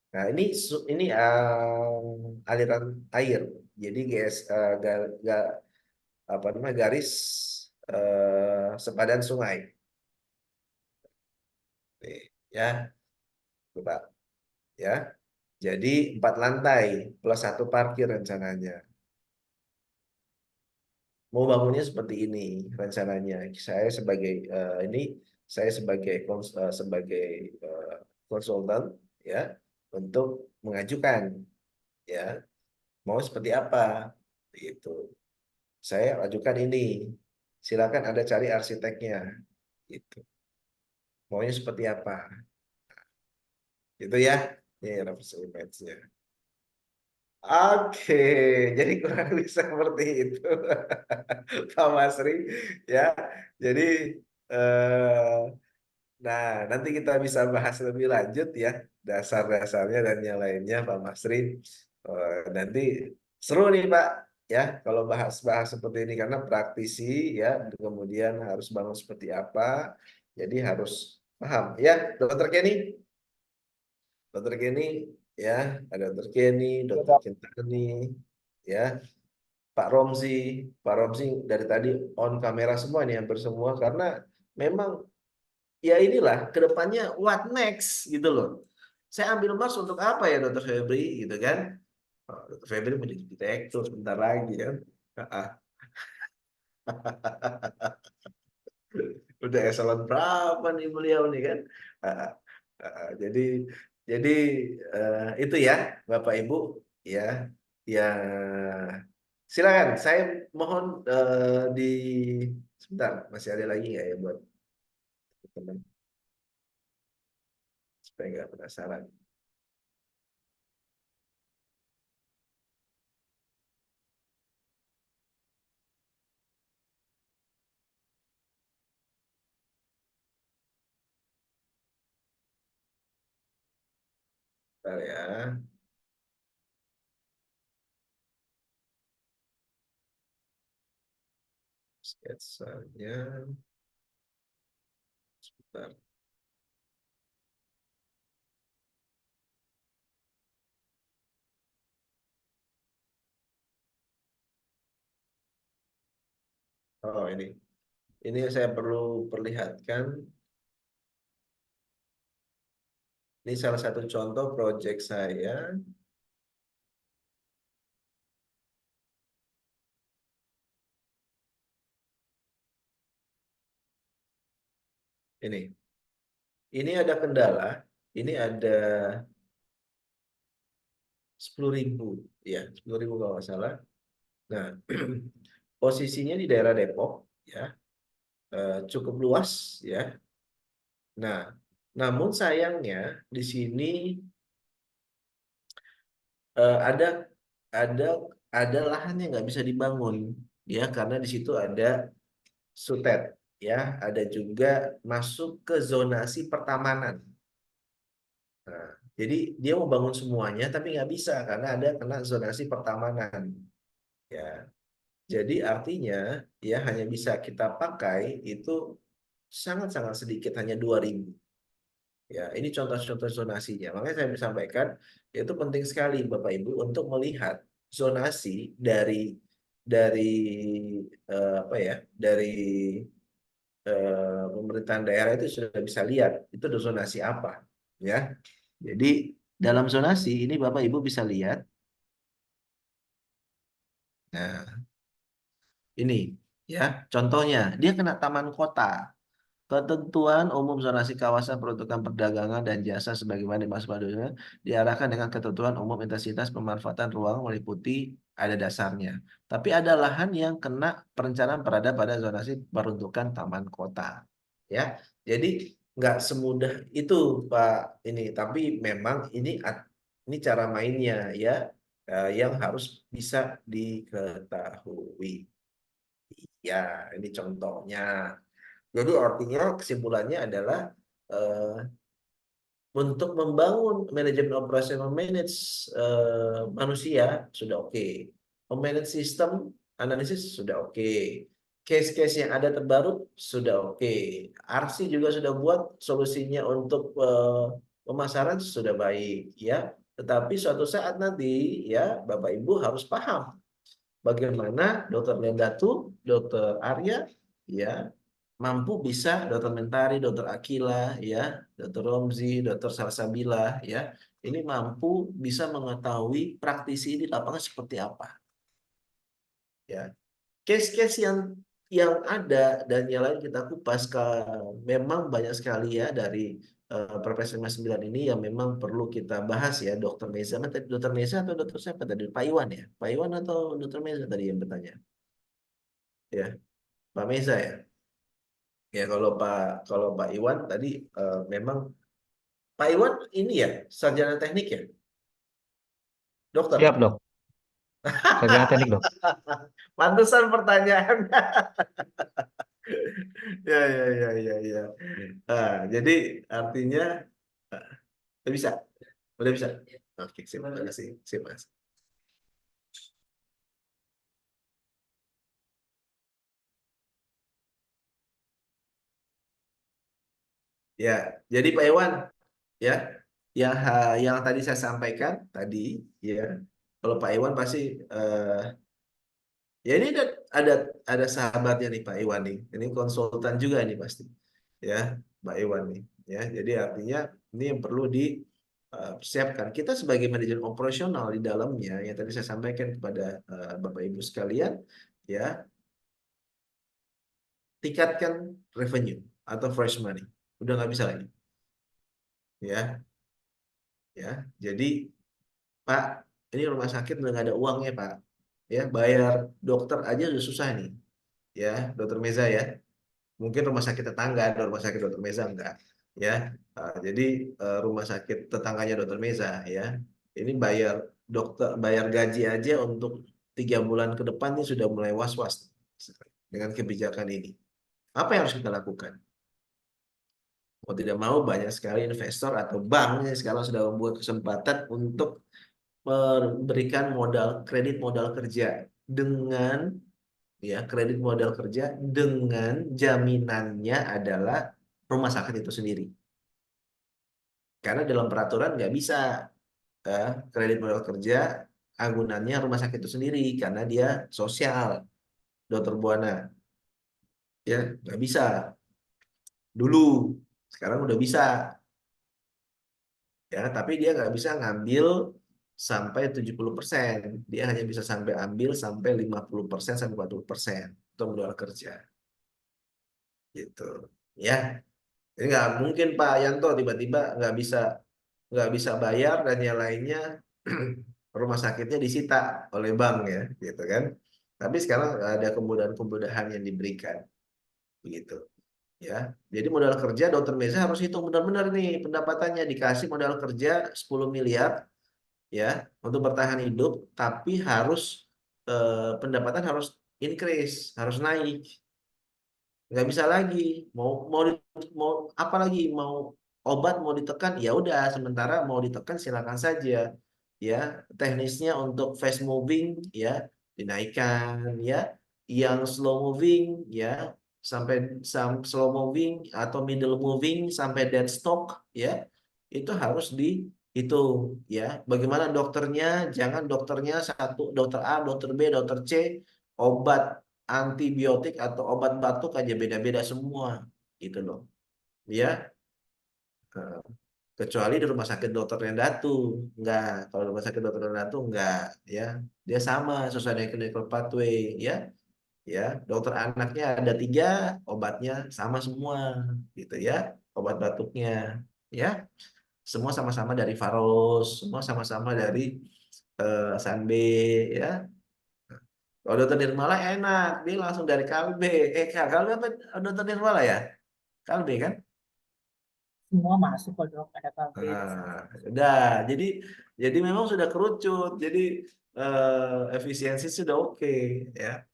S1: Nah, ini aliran air. Jadi apa namanya, garis sepadan sungai. Nih, ya, coba ya. Jadi 4 lantai plus 1 parkir rencananya. Mau bangunnya seperti ini rencananya. Saya sebagai konsultan ya untuk mengajukan ya mau seperti apa gitu. Saya ajukan ini. Silakan Anda cari arsiteknya gitu. Maunya seperti apa? Gitu ya. Ini reference image-nya. Oke, jadi kurang lebih seperti itu, Pak Masri. Ya, jadi eh, nah nanti kita bisa bahas lebih lanjut ya dasar-dasarnya dan yang lainnya, Pak Masri. Nanti seru nih Pak, ya kalau bahas-bahas seperti ini karena praktisi ya, kemudian harus bangun seperti apa, jadi harus paham ya, Dokter Kenny. Dokter Kenny ya, ada Dokter Kenny, Dokter Kintani, ya, Pak Romzi dari tadi on kamera semua nih, hampir semua, karena memang ya inilah kedepannya what next gitu loh. Saya ambil Mars untuk apa ya Dokter Febri gitu kan? Oh, Dokter Febri menjadi direktur sebentar lagi kan? Ah, udah eselon berapa nih beliau nih kan? Ah, jadi jadi itu ya Bapak Ibu ya, ya silakan. Saya mohon di sebentar, masih ada lagi nggak ya buat teman supaya nggak penasaran. Bentar ya, sketsanya sebentar. Oh ini saya perlu perlihatkan. Ini salah satu contoh proyek saya. Ini ada kendala. Ini ada 10.000 ya, 10.000 kalau nggak salah. Nah, posisinya di daerah Depok ya, cukup luas ya. Nah, namun sayangnya di sini ada ada ada lahan yang nggak bisa dibangun ya, karena di situ ada sutet ya, ada juga masuk ke zonasi pertamanan. Nah, jadi dia mau bangun semuanya tapi nggak bisa karena ada kena zonasi pertamanan ya. Jadi artinya ya hanya bisa kita pakai itu sangat-sangat sedikit, hanya 2.000. Ya, ini contoh-contoh zonasinya. Makanya saya sampaikan, itu penting sekali Bapak Ibu untuk melihat zonasi dari apa ya, dari pemerintahan daerah itu sudah bisa lihat itu zonasi apa, ya. Jadi dalam zonasi ini Bapak Ibu bisa lihat. Nah, ini ya contohnya dia kena taman kota. Ketentuan umum zonasi kawasan peruntukan perdagangan dan jasa sebagaimana dimaksud pada diarahkan dengan ketentuan umum intensitas pemanfaatan ruang meliputi ada dasarnya. Tapi ada lahan yang kena perencanaan berada pada zonasi peruntukan taman kota. Ya, jadi nggak semudah itu Pak ini. Tapi memang ini cara mainnya ya, yang harus bisa diketahui. Ya, ini contohnya. Jadi artinya kesimpulannya adalah eh, untuk membangun manajemen operasional manusia sudah oke. Memanage sistem analisis sudah oke. Case-case yang ada terbaru sudah oke. RC juga sudah buat solusinya untuk pemasaran sudah baik ya. Tetapi suatu saat nanti ya Bapak Ibu harus paham bagaimana Dr. Lendatu, Dr. Arya ya mampu bisa Dr. Mentari, Dr. Akila, ya, Dr. Romzi, Dr. Salsabila, ya, ini mampu bisa mengetahui praktisi di lapangan seperti apa, ya. Case-case yang ada dan yang lain kita kupas, memang banyak sekali ya dari Perpres 59 ini yang memang perlu kita bahas ya, Dr. Meza, Dr. Meza atau Dr. siapa tadi? Pak Iwan ya, Pak Iwan atau Dr. Meza tadi yang bertanya, ya, Pak Meza ya. Ya kalau Pak Iwan tadi memang Pak Iwan ini ya sarjana teknik ya, dokter.
S9: Siap, Dok. Sarjana teknik, Dok.
S1: Pantesan pertanyaannya. Ya. Jadi artinya udah bisa. Oke, terima kasih. Mas. Ya, jadi Pak Iwan, ya, yang tadi saya sampaikan tadi, ya, kalau Pak Iwan pasti, ya ini ada sahabatnya nih Pak Iwan nih, ini konsultan juga nih pasti, ya, Pak Iwan nih, ya, jadi artinya ini yang perlu dipersiapkan. Kita sebagai manajer operasional di dalamnya, yang tadi saya sampaikan kepada Bapak Ibu sekalian, ya, tingkatkan revenue atau fresh money, udah nggak bisa lagi. Ya, jadi Pak, ini rumah sakit udah nggak ada uangnya Pak, ya bayar dokter aja udah susah nih, ya Dokter Meza ya, mungkin rumah sakit tetangga ada rumah sakit Dokter Meza enggak, ya. Jadi rumah sakit tetangganya Dokter Meza ya, ini bayar gaji aja untuk 3 bulan ke depan ini sudah mulai was-was dengan kebijakan ini. Apa yang harus kita lakukan? Mau tidak mau banyak sekali investor atau bank yang sekarang sudah membuat kesempatan untuk memberikan kredit modal kerja dengan kredit modal kerja dengan jaminannya adalah rumah sakit itu sendiri. Karena dalam peraturan nggak bisa kredit modal kerja agunannya rumah sakit itu sendiri karena dia sosial, Dokter Buana. Ya, nggak bisa. Dulu, sekarang udah bisa. Ya, tapi dia nggak bisa ngambil sampai 70%. Dia hanya bisa ambil sampai 50% sampai 40% untuk modal kerja. Gitu. Ya. Jadi nggak mungkin Pak Yanto tiba-tiba nggak bisa bayar dan yang lainnya rumah sakitnya disita oleh bank ya, gitu kan. Tapi sekarang ada kemudahan-kemudahan yang diberikan. Begitu. Ya, jadi modal kerja Dokter Meza harus hitung benar-benar nih pendapatannya, dikasih modal kerja 10 miliar ya untuk bertahan hidup, tapi harus pendapatan harus increase, harus naik, nggak bisa lagi mau apa lagi, mau obat mau ditekan ya udah sementara mau ditekan silakan saja ya, teknisnya untuk fast moving ya dinaikkan ya, yang slow moving ya sampai slow moving atau middle moving sampai dead stock ya itu harus dihitung ya, bagaimana dokternya, jangan dokternya satu dokter A, dokter B, dokter C obat antibiotik atau obat batuk aja beda-beda semua gitu loh ya. Kecuali di rumah sakit Dokter Rendatu enggak, kalau rumah sakit Dokter Rendatu enggak ya, dia sama sesuai dengan clinical pathway ya dokter anaknya ada 3 obatnya sama semua gitu ya, obat batuknya ya semua sama-sama dari Faros, semua sama-sama dari Sanbe ya. Kalau Dokter Nirmala enak, dia langsung dari Kalbe. Kalbe apa Dokter Nirmala ya? Kalbe kan?
S6: Semua masuk kok dok, ada kalbe.
S1: Udah. Jadi memang sudah kerucut. Jadi efisiensi sudah oke ya.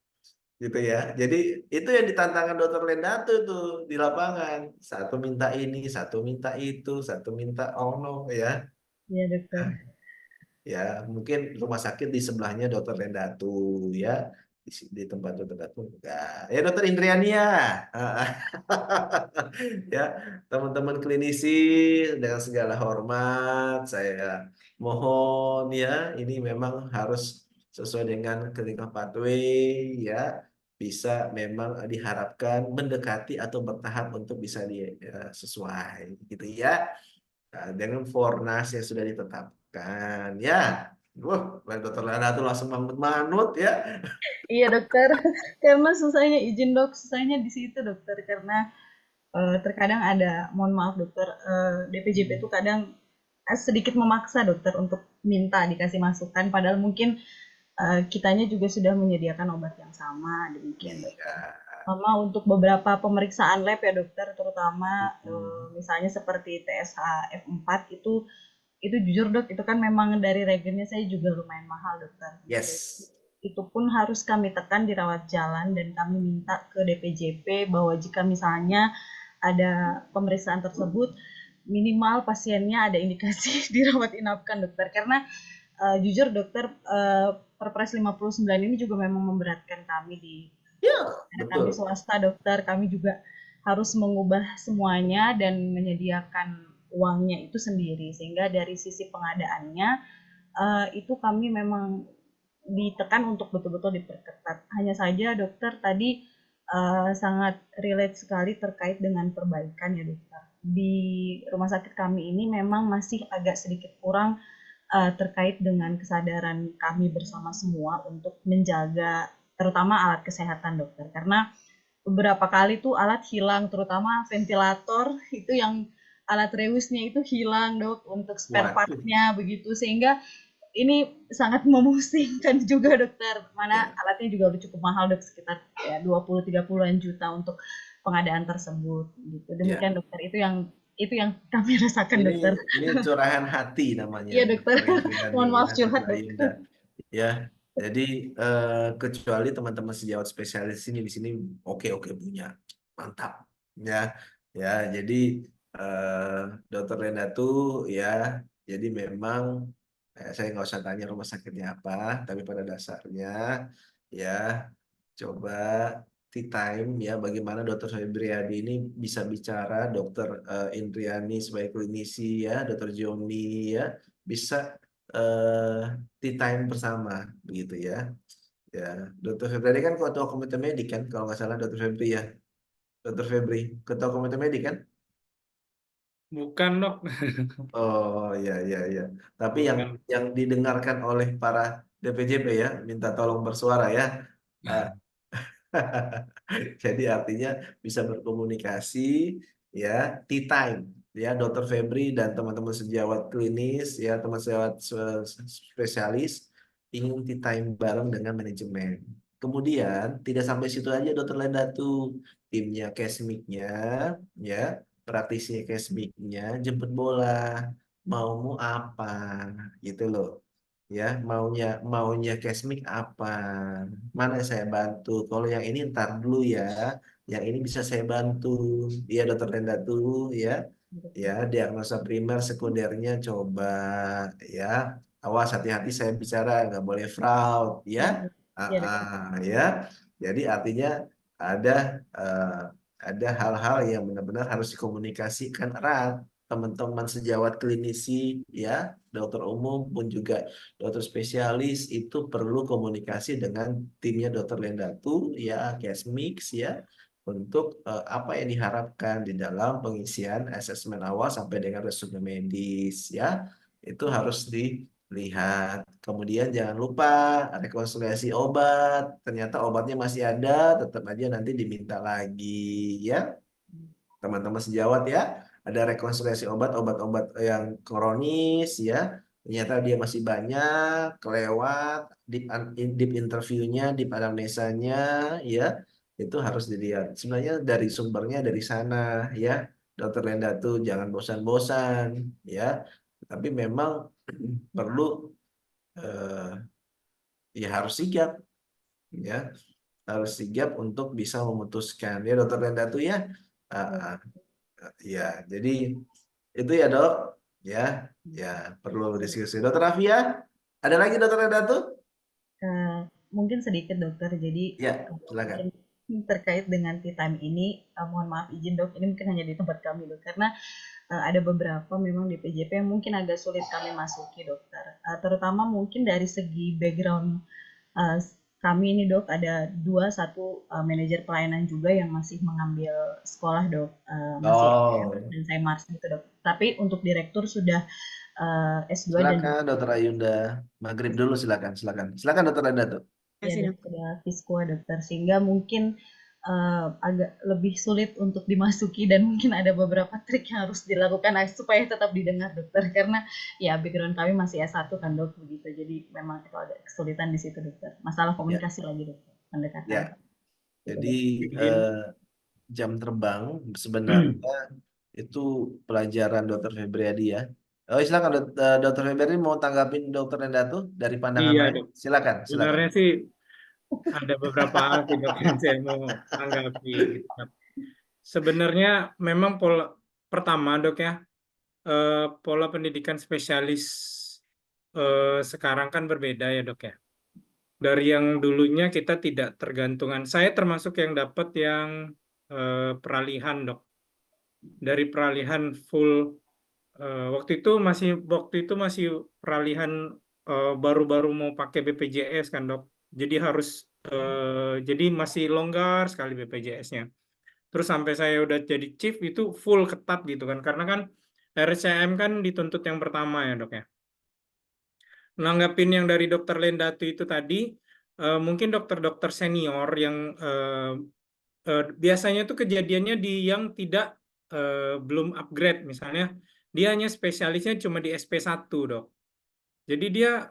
S1: gitu ya. Jadi itu yang ditantangkan Dokter Lendato tuh di lapangan. Satu minta ini, satu minta itu, satu minta ono ya.
S11: Iya dokter.
S1: Ya, mungkin rumah sakit di sebelahnya Dokter Lendatu ya. Di tempat Dokter Lendatu enggak. Ya Dokter Indriani ya. Ya, teman-teman klinisi dengan segala hormat saya mohon ya, ini memang harus sesuai dengan clinical pathway ya. Bisa memang diharapkan mendekati atau bertahap untuk bisa sesuai gitu ya. Nah, dengan Fornas yang sudah ditetapkan ya. Wah, Dokter Lana tuh langsung manut ya.
S11: Iya dokter. Karena susahnya izin dok, susahnya di situ dokter karena terkadang ada, mohon maaf dokter, DPJP itu kadang sedikit memaksa dokter untuk minta dikasih masukan, padahal mungkin kitanya juga sudah menyediakan obat yang sama, demikian dokter.
S1: Iya.
S11: Sama untuk beberapa pemeriksaan lab ya dokter, terutama misalnya seperti TSH F4 itu jujur dok, itu kan memang dari regennya saya juga lumayan mahal dokter.
S1: Yes.
S11: Itu pun harus kami tekan di rawat jalan dan kami minta ke DPJP bahwa jika misalnya ada pemeriksaan tersebut minimal pasiennya ada indikasi dirawat inapkan dokter, karena jujur dokter, Perpres 59 ini juga memang memberatkan kami di kami
S1: Betul.
S11: swasta dokter, kami juga harus mengubah semuanya dan menyediakan uangnya itu sendiri, sehingga dari sisi pengadaannya itu kami memang ditekan untuk betul-betul diperketat. Hanya saja dokter tadi sangat relate sekali terkait dengan perbaikan ya dokter. Di rumah sakit kami ini memang masih agak sedikit kurang terkait dengan kesadaran kami bersama semua untuk menjaga terutama alat kesehatan dokter. Karena beberapa kali tuh alat hilang, terutama ventilator itu yang alat reusnya itu hilang dok, untuk spare partnya begitu, sehingga ini sangat memusingkan juga dokter, mana alatnya juga udah cukup mahal dok, sekitar ya 20-30-an juta untuk pengadaan tersebut gitu. Demikian dokter, itu yang kami rasakan dokter.
S1: Ini curahan hati namanya.
S11: Iya dokter, mohon maaf
S1: ya,
S11: curhat dokter.
S1: Ya, jadi kecuali teman-teman sejawat spesialis di sini oke punya, mantap ya. Ya, jadi Dokter Lenda tuh ya, jadi memang saya nggak usah tanya rumah sakitnya apa, tapi pada dasarnya ya coba tea time ya, bagaimana Dokter Febriadi ini bisa bicara, Dokter Indriani sebagai klinisi ya, Dokter Joni ya, bisa tea time bersama begitu ya. Ya, Dokter Febriadi kan ketua komite medik kan, kalau nggak salah Dokter Febri ya. Dokter Febri, ketua komite medik kan?
S5: Bukan dok.
S1: Oh ya. Tapi
S5: Bukan.
S1: yang didengarkan oleh para DPJP ya, minta tolong bersuara ya. Jadi artinya bisa berkomunikasi ya, tea time ya, Dokter Febri dan teman-teman sejawat klinis ya, teman sejawat spesialis ingin tea time bareng dengan manajemen. Kemudian tidak sampai situ aja Dokter Lenda tuh, timnya Kesmiknya ya, praktisi Kesmiknya jemput bola, maumu apa gitu loh. Ya, maunya Kesmik apa, mana yang saya bantu, kalau yang ini ntar dulu ya, yang ini bisa saya bantu ya Dokter Lenda tuh ya. Ya, diagnosa primer sekundernya coba ya, awas hati-hati saya bicara, nggak boleh fraud ya. Ya, jadi artinya ada ada hal-hal yang benar-benar harus dikomunikasikan erat, teman-teman sejawat klinisi ya, dokter umum pun juga dokter spesialis itu perlu komunikasi dengan timnya Dokter Lendatu ya, Kesmix ya, untuk apa yang diharapkan di dalam pengisian asesmen awal sampai dengan resume medis ya, itu harus dilihat. Kemudian jangan lupa rekonsiliasi obat, ternyata obatnya masih ada, tetap aja nanti diminta lagi ya teman-teman sejawat ya. Ada rekonsiliasi obat-obat yang kronis ya, ternyata dia masih banyak kelewat, deep interviewnya, deep anamnesanya ya, itu harus dilihat sebenarnya dari sumbernya dari sana ya. Dokter Lenda tuh jangan bosan-bosan ya, tapi memang perlu ya harus sigap ya. harus sigap untuk bisa memutuskan ya Dokter Lenda tuh ya. Ah, ya, jadi itu ya Dok, ya perlu diskusi. Dokter Afia, ada lagi Dokter Lenda tuh?
S11: Mungkin sedikit dokter, jadi
S1: Ya, silakan.
S11: mungkin terkait dengan tea time ini, mohon maaf izin dok, ini mungkin hanya di tempat kami dok, karena ada beberapa memang di PJP yang mungkin agak sulit kami masuki dokter, terutama mungkin dari segi background kami ini dok, ada satu manajer pelayanan juga yang masih mengambil sekolah dok, masih dan saya Mars gitu dok, tapi untuk direktur sudah S2 dan
S1: Silakan Dokter Ayunda, maghrib dulu silakan Dokter Ayunda tuh.
S11: ya, sudah Fiskwa dokter, sehingga mungkin agak lebih sulit untuk dimasuki dan mungkin ada beberapa trik yang harus dilakukan supaya tetap didengar dokter, karena ya background kami masih S1 kan dok, begitu, jadi memang itu agak kesulitan di situ dokter, masalah komunikasi lagi dokter, pendekatan.
S1: Ya, jadi jam terbang sebenarnya itu pelajaran Dokter Febriadi ya. Oh silakan Dokter Febriadi mau tanggapin Dokter Lenda tuh dari pandangan
S5: Iya
S1: lain.
S5: dok.
S1: Silakan.
S5: Sebenarnya sih ada beberapa hal sih dok yang saya mau tanggapi. Sebenarnya memang pola pertama dok ya, pola pendidikan spesialis sekarang kan berbeda ya dok ya. Dari yang dulunya kita tidak tergantungan. Saya termasuk yang dapat yang peralihan dok. Dari peralihan full waktu itu masih peralihan baru-baru mau pakai BPJS kan dok. Jadi harus jadi masih longgar sekali BPJS-nya. Terus sampai saya udah jadi chief itu full ketat gitu kan, karena kan RCM kan dituntut yang pertama ya dok ya. Nanggapin yang dari Dokter Lendatu itu tadi, mungkin dokter-dokter senior yang biasanya itu kejadiannya di yang tidak belum upgrade, misalnya dia hanya spesialisnya cuma di SP1 dok. Jadi dia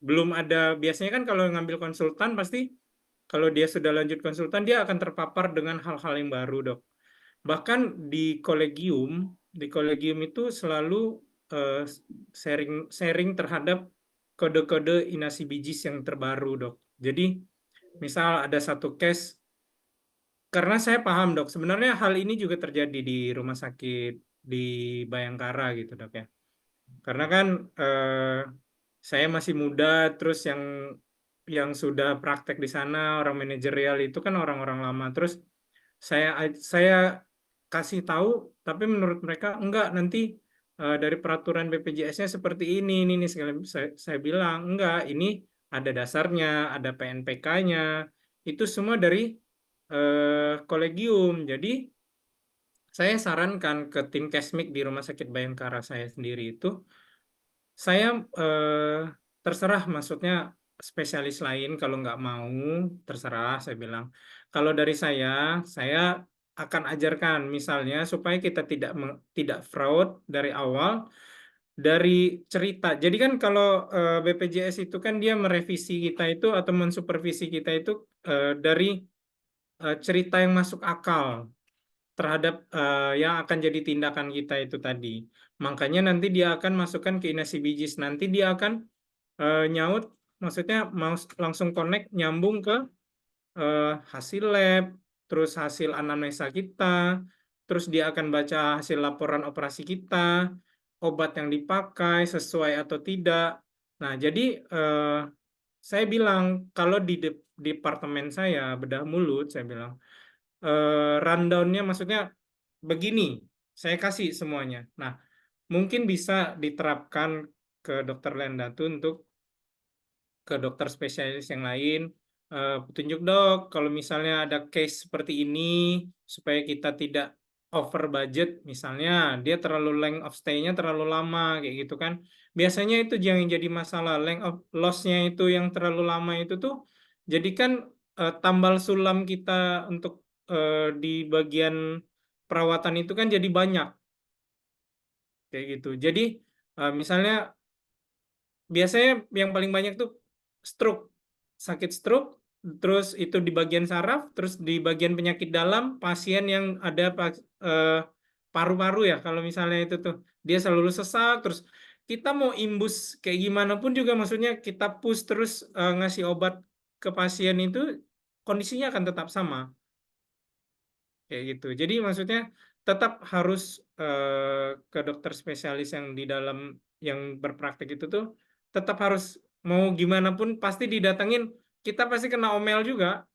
S5: belum ada, biasanya kan kalau ngambil konsultan pasti kalau dia sudah lanjut konsultan dia akan terpapar dengan hal-hal yang baru dok. Bahkan di kolegium itu selalu sharing terhadap kode-kode inasi bijis yang terbaru dok. Jadi misal ada satu case, karena saya paham dok, sebenarnya hal ini juga terjadi di rumah sakit di Bayangkara gitu dok ya. Karena kan saya masih muda, terus yang sudah praktek di sana orang manajerial itu kan orang-orang lama. Terus saya kasih tahu, tapi menurut mereka enggak, nanti dari peraturan BPJS-nya seperti ini segala. Saya bilang enggak, ini ada dasarnya, ada PNPK-nya, itu semua dari kolegium. Jadi saya sarankan ke tim Kesmik di Rumah Sakit Bayangkara saya sendiri itu, saya terserah, maksudnya spesialis lain kalau nggak mau terserah, saya bilang. Kalau dari saya akan ajarkan misalnya supaya kita tidak fraud dari awal, dari cerita. Jadi kan kalau BPJS itu kan dia merevisi kita itu atau mensupervisi kita itu dari cerita yang masuk akal terhadap yang akan jadi tindakan kita itu tadi. Makanya nanti dia akan masukkan ke inasi bijis. Nanti dia akan nyaut, maksudnya mau langsung connect, nyambung ke hasil lab, terus hasil anamnesa kita, terus dia akan baca hasil laporan operasi kita, obat yang dipakai sesuai atau tidak. Nah, jadi saya bilang kalau di departemen saya bedah mulut, saya bilang rundown-nya maksudnya begini, saya kasih semuanya. Nah, mungkin bisa diterapkan ke Dokter Lendatu untuk ke dokter spesialis yang lain. Petunjuk dok, kalau misalnya ada case seperti ini, supaya kita tidak over budget, misalnya dia terlalu length of stay-nya terlalu lama, kayak gitu kan. Biasanya itu yang jadi masalah, length of loss-nya itu yang terlalu lama itu tuh, jadi kan tambal sulam kita untuk di bagian perawatan itu kan jadi banyak, kayak gitu. Jadi misalnya biasanya yang paling banyak tuh stroke, sakit stroke, terus itu di bagian saraf, terus di bagian penyakit dalam, pasien yang ada paru-paru ya, kalau misalnya itu tuh dia selalu sesak, terus kita mau imbus kayak gimana pun juga, maksudnya kita push terus ngasih obat ke pasien itu kondisinya akan tetap sama kayak gitu. Jadi maksudnya tetap harus ke dokter spesialis yang di dalam yang berpraktek itu tuh tetap harus mau gimana pun pasti didatengin, kita pasti kena omel juga,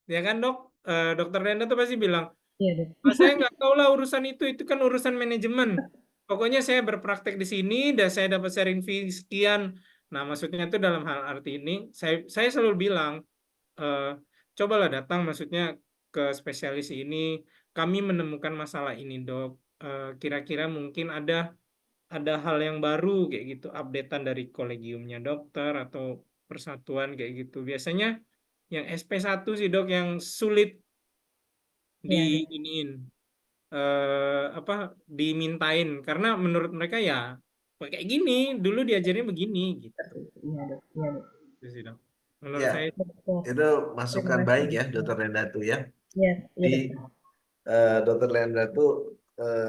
S5: ya kan dok? Dokter Lenda tuh pasti bilang,
S11: Iya, Dok.
S5: Saya nggak tahu lah urusan itu kan urusan manajemen. Pokoknya saya berpraktek di sini dan saya dapat sharing fee sekian. Nah, maksudnya itu dalam hal arti ini, saya selalu bilang, cobalah datang maksudnya ke spesialis ini. Kami menemukan masalah ini, dok. Kira-kira mungkin ada hal yang baru kayak gitu, updatean dari kolegiumnya dokter atau persatuan kayak gitu. Biasanya yang SP1 sih dok yang sulit
S11: Iya, Dok.
S5: diiniin dimintain karena menurut mereka ya kayak gini dulu diajarnya begini gitu.
S11: Iya, Dok. Iya, Dok.
S5: Itu sih dok. Menurut
S1: Ya,
S5: saya
S11: Betul.
S1: itu
S11: Terima
S1: masukan
S11: kasih,
S1: baik ya,
S11: Dok.
S1: Dokter Lenda tuh ya.
S11: Iya, iya,
S1: Di
S11: Dok.
S1: Dokter Lenda tuh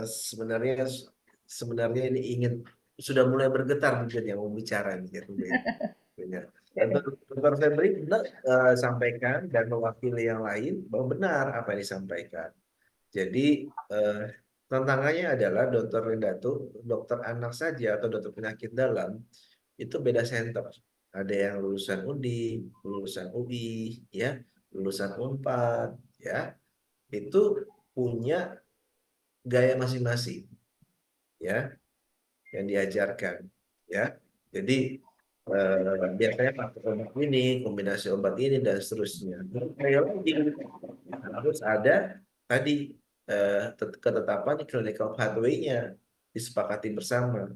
S1: sebenarnya ini ingin sudah mulai bergetar mungkin yang mau bicara nih ya, ya. Dan Dokter Febri benar sampaikan dan mewakili yang lain bahwa benar apa yang disampaikan. Jadi tantangannya adalah Dokter Lenda tuh dokter anak saja atau dokter penyakit dalam itu beda center. Ada yang lulusan UNDI, lulusan UI, ya, lulusan Unpad, ya, itu punya gaya masing-masing, ya, yang diajarkan, ya. Jadi biasanya pakai obat ini, kombinasi obat ini dan seterusnya. Sekali lagi harus ada tadi ketetapan clinical pathway-nya disepakati bersama.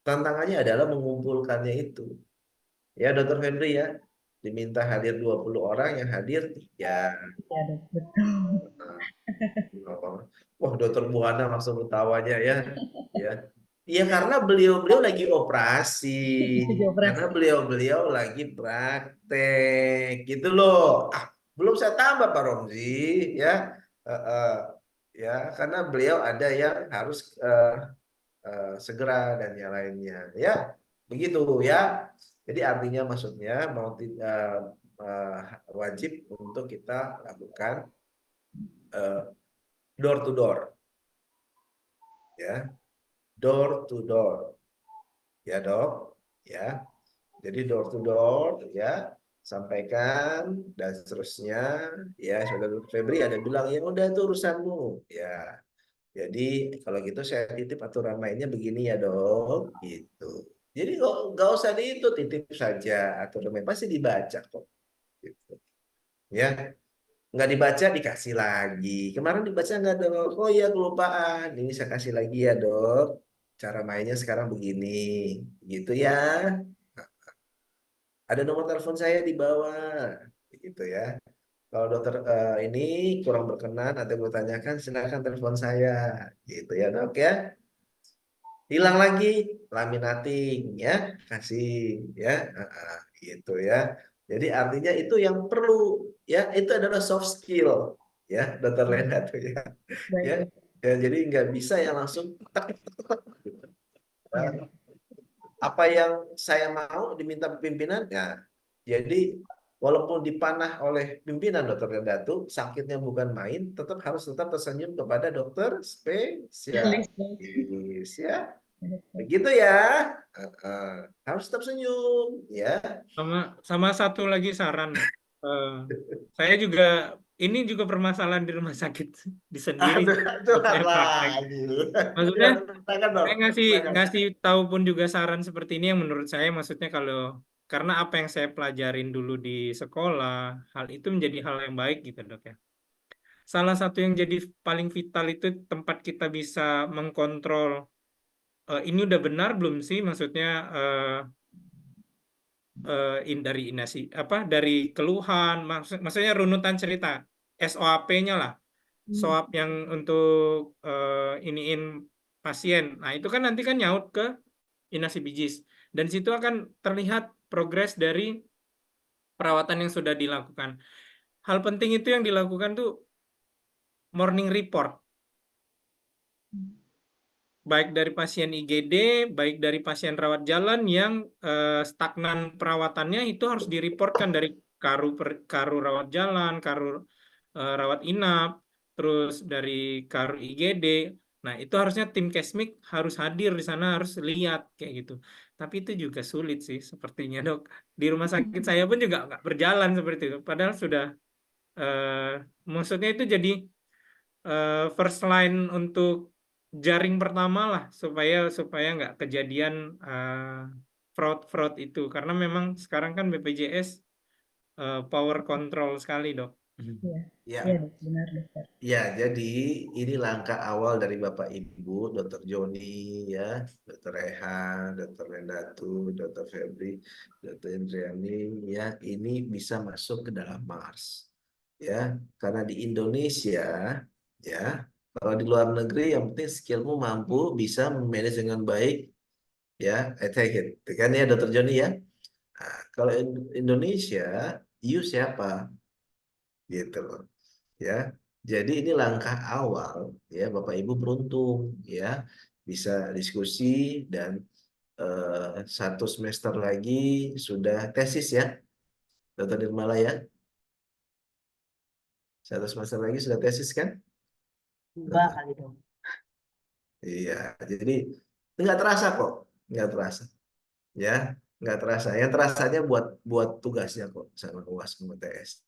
S1: Tantangannya adalah mengumpulkannya itu. Ya, Dokter Febri ya, diminta hadir 20 orang yang hadir ya.
S11: Iya, Dok. Betul.
S1: Wah, Dokter Buana langsung ketawanya ya. Ya. Iya karena beliau-beliau lagi operasi.
S11: Lagi operasi.
S1: Karena beliau-beliau lagi praktek gitu loh. Belum saya tambah Pak Romzi ya. Ya, karena beliau ada yang harus segera dan yang lainnya. Ya, begitu ya. Jadi artinya maksudnya mau wajib untuk kita lakukan door to door, ya, door to door, ya dok, ya. Jadi door to door, ya, sampaikan dan seterusnya, ya. Saudara Febri ada bilang ya udah itu urusanmu, ya. Jadi kalau gitu saya titip aturan mainnya begini ya dok, gitu. Jadi nggak usah di itu titip saja aturan main pasti dibaca kok, gitu. Ya. Nggak dibaca dikasih lagi. Kemarin dibaca nggak dok? Oh iya kelupaan. Ini saya kasih lagi ya dok. Cara mainnya sekarang begini, gitu ya. Ada nomor telepon saya di bawah, gitu ya. Kalau dokter ini kurang berkenan atau bertanyakan, silakan telepon saya, gitu ya dok ya. Hilang lagi laminating ya, kasih ya, gitu ya. Jadi artinya itu yang perlu ya, itu adalah soft skill ya, Dokter Lena tuh ya. Ya,
S11: Baik.
S1: ya jadi nggak bisa yang langsung tek, tek, tek, gitu.
S11: Iya.
S1: Apa yang saya mau diminta pimpinan ya. Jadi walaupun dipanah oleh pimpinan Dokter Lenda tuh sakitnya bukan main, tetap tersenyum kepada dokter spesialis ya. Begitu ya. Harus tetap senyum ya.
S5: Sama satu lagi saran. Saya juga ini juga permasalahan di rumah sakit di sendiri. Saya praktek. Maksudnya saya ngasih tahu pun juga saran seperti ini yang menurut saya maksudnya karena apa yang saya pelajarin dulu di sekolah, hal itu menjadi hal yang baik gitu dok ya. Salah satu yang jadi paling vital itu tempat kita bisa mengkontrol ini udah benar belum sih maksudnya dari keluhan maksudnya runutan cerita SOAP-nya lah, SOAP yang untuk iniin pasien. Nah itu kan nanti kan nyaut ke inasi bijis dan situ akan terlihat progres dari perawatan yang sudah dilakukan. Hal penting itu yang dilakukan tuh morning report. baik dari pasien IGD, baik dari pasien rawat jalan yang stagnan perawatannya itu harus direportkan dari karu rawat jalan, karu rawat inap, terus dari karu IGD. Nah, itu harusnya tim Kesmik harus hadir di sana, harus lihat kayak gitu. Tapi itu juga sulit sih sepertinya, Dok. Di rumah sakit saya pun juga nggak berjalan seperti itu. Padahal sudah, maksudnya itu jadi first line untuk jaring pertama lah, supaya nggak kejadian fraud itu. Karena memang sekarang kan BPJS power control sekali, Dok.
S11: Iya,
S1: Ya,
S11: iya dok, benar dokter.
S1: ya, jadi ini langkah awal dari Bapak Ibu, Dr. Joni, ya, Dr. Rehan, Dr. Rendatu, Dr. Febri, Dr. Indriani, ya, ini bisa masuk ke dalam Mars, ya, karena di Indonesia, ya, kalau di luar negeri yang penting skillmu mampu bisa manage dengan baik, ya, I take it, kan ya, Dr. Joni ya. Nah, kalau Indonesia, you siapa, gitu loh. Ya, jadi ini langkah awal, ya, Bapak Ibu beruntung, ya, bisa diskusi dan 1 semester lagi sudah tesis ya, Dr. Nirmala ya, 1 semester lagi sudah tesis kan?
S6: 2 kali dong.
S1: Iya, jadi nggak terasa kok, nggak terasa, ya, nggak terasa. Yang terasanya buat tugasnya kok sama UAS sama TS.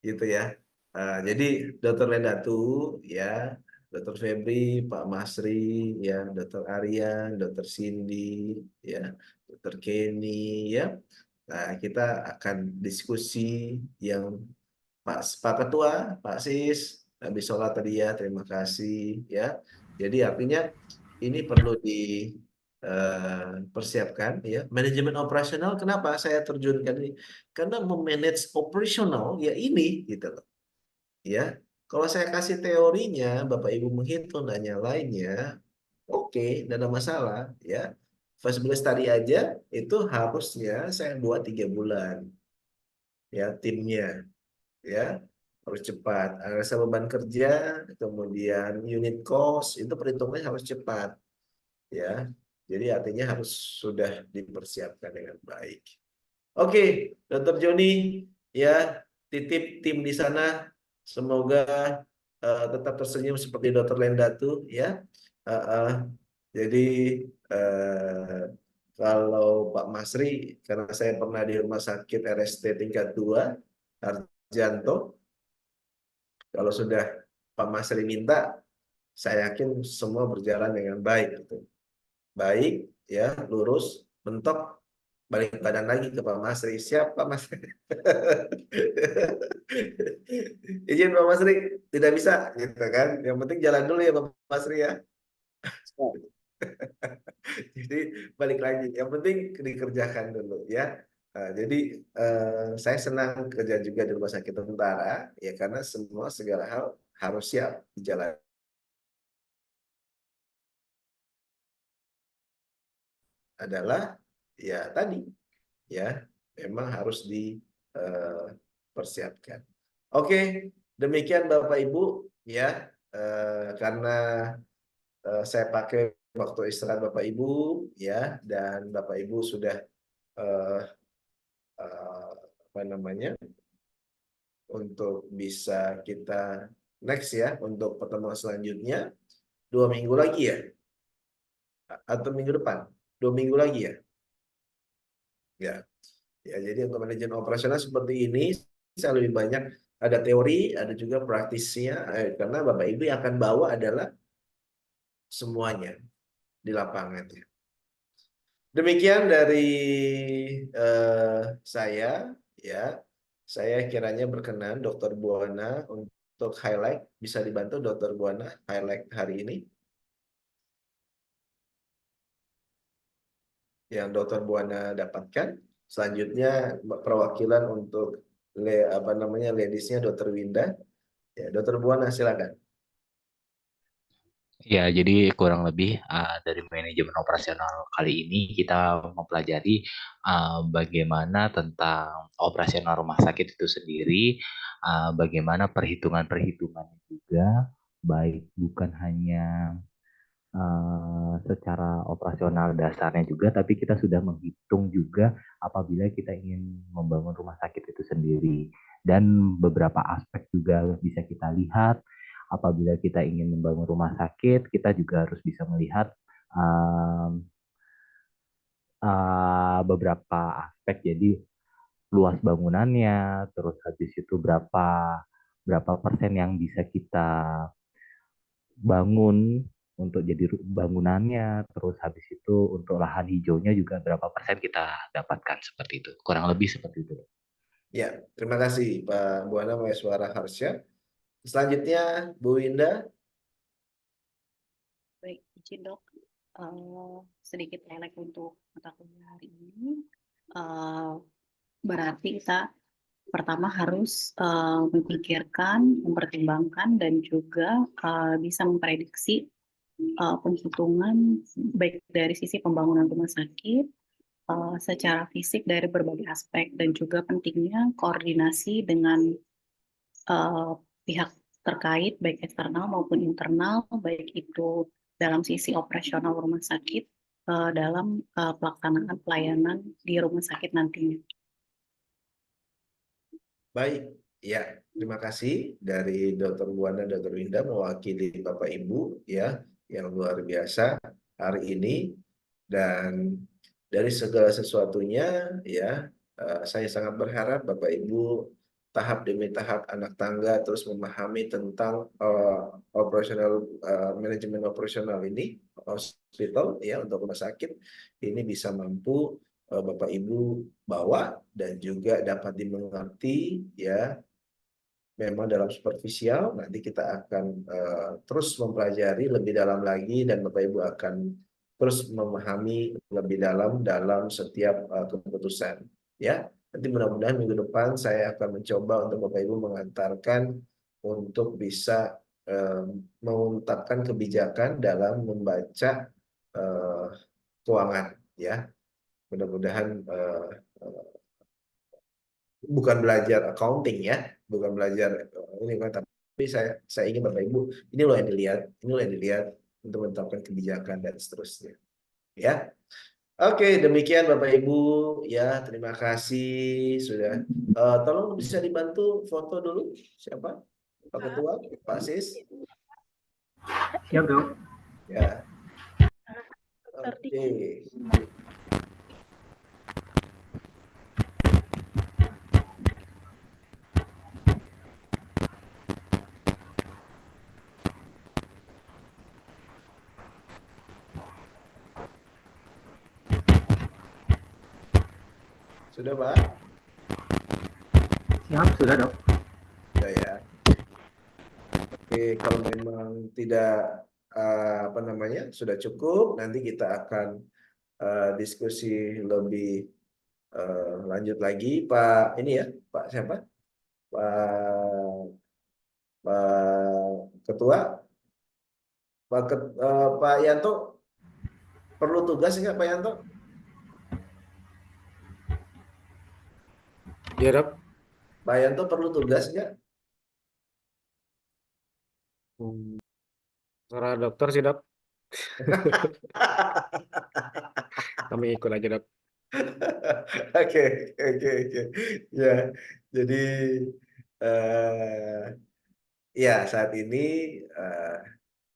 S1: Gitu ya. Jadi Dr. Lendatu, ya, Dr. Febri, Pak Masri, ya, Dr. Aryan, Dr. Cindy, ya, Dr. Kenny, ya. Nah, kita akan diskusi yang Pak Ketua, Pak Sis, habis sholat tadi ya, terima kasih, ya. Jadi artinya ini perlu dipersiapkan, ya. Manajemen operasional, kenapa saya terjunkan ini? Karena memanage operasional ya ini, gitu loh, ya. Kalau saya kasih teorinya, Bapak Ibu menghitung dan yang lainnya, oke, tidak ada masalah, ya. Feasibility study aja itu harusnya saya buat 3 bulan, ya, timnya, ya, harus cepat. Analisa beban kerja, kemudian unit cost itu perhitungannya harus cepat, ya. Jadi artinya harus sudah dipersiapkan dengan baik. Oke, Dr. Joni, ya, titip tim di sana, semoga tetap tersenyum seperti Dr. Lendatu, ya. Jadi kalau Pak Masri, karena saya pernah di rumah sakit RST tingkat 2 Harjanto, kalau sudah Pak Masri minta, saya yakin semua berjalan dengan baik, gitu. Baik, ya, lurus, mentok, balik badan lagi ke Pak Masri. Siap, Pak Masri. Izin Pak Masri, tidak bisa, gitu kan. Yang penting jalan dulu ya Pak Masri ya. Jadi balik lagi, yang penting dikerjakan dulu ya. Jadi saya senang kerja juga di Rumah Sakit Tentara ya, karena semua segala hal harus siap dijalani. Adalah ya tadi ya, memang harus dipersiapkan. Oke, demikian Bapak Ibu ya, karena saya pakai waktu istirahat Bapak Ibu ya, dan Bapak Ibu sudah apa namanya, untuk bisa kita next ya, untuk pertemuan selanjutnya 2 minggu lagi ya, atau minggu depan 2 minggu lagi ya, ya. Ya, jadi untuk manajemen operasional seperti ini, saya lebih banyak ada teori, ada juga praktisnya, karena Bapak Ibu yang akan bawa adalah semuanya di lapangan. Demikian dari saya, ya. Saya kiranya berkenan, Dr. Buana, untuk highlight, bisa dibantu Dr. Buana highlight hari ini. Yang Dr. Buana dapatkan. Selanjutnya perwakilan untuk apa namanya ladiesnya Dr. Winda. Ya, Dr. Buana silakan.
S12: Ya, jadi kurang lebih dari manajemen operasional kali ini kita mempelajari bagaimana tentang operasional rumah sakit itu sendiri, bagaimana perhitungan-perhitungan juga, baik bukan hanya secara operasional dasarnya juga, tapi kita sudah menghitung juga apabila kita ingin membangun rumah sakit itu sendiri. Dan beberapa aspek juga bisa kita lihat apabila kita ingin membangun rumah sakit, kita juga harus bisa melihat beberapa aspek. Jadi luas bangunannya, terus habis itu berapa persen yang bisa kita bangun untuk jadi bangunannya, terus habis itu untuk lahan hijaunya juga berapa persen kita dapatkan, seperti itu. Kurang lebih seperti itu.
S1: Ya, terima kasih Pak Buana Maheswara Harsha. Selanjutnya Bu Winda.
S13: Baik, izin dok, sedikit highlight untuk mata kuliah hari ini. Berarti kita pertama harus memikirkan, mempertimbangkan, dan juga bisa memprediksi penghitungan baik dari sisi pembangunan rumah sakit, secara fisik dari berbagai aspek, dan juga pentingnya koordinasi dengan pihak terkait baik eksternal maupun internal, baik itu dalam sisi operasional rumah sakit dalam pelaksanaan pelayanan di rumah sakit nantinya.
S1: Baik, ya, terima kasih dari Dr. Buana, Dr. Winda mewakili Bapak Ibu ya yang luar biasa hari ini, dan dari segala sesuatunya ya saya sangat berharap Bapak Ibu tahap demi tahap anak tangga terus memahami tentang operasional manajemen operasional ini hospital ya untuk rumah sakit ini bisa mampu Bapak Ibu bawa dan juga dapat dimengerti ya. Memang dalam superficial nanti kita akan terus mempelajari lebih dalam lagi dan Bapak Ibu akan terus memahami lebih dalam setiap keputusan ya. Nanti mudah-mudahan minggu depan saya akan mencoba untuk Bapak Ibu mengantarkan untuk bisa mengungkapkan kebijakan dalam membaca keuangan ya. Mudah-mudahan bukan belajar accounting ya, bukan belajar ini kan, tapi saya ingin Bapak Ibu ini loh yang dilihat untuk menetapkan kebijakan dan seterusnya ya. Oke, demikian Bapak Ibu ya, terima kasih sudah. Tolong bisa dibantu foto dulu siapa? Pak Ketua, Pak Sis.
S3: Siap dok.
S1: Ya. Oke. Sudah Pak?
S3: Siap, sudah dok.
S1: Sudah ya. Oke, kalau memang tidak sudah cukup, nanti kita akan diskusi lebih lanjut lagi. Pak ini ya, Pak siapa? Pak Ketua, Pak Yanto perlu tugas nggak Pak Yanto?
S4: Ya dok.
S1: Pak Yanto perlu tugas nggak?
S4: Para dokter sih dok. Kami ikut aja dok.
S1: Oke. Ya, jadi ya saat ini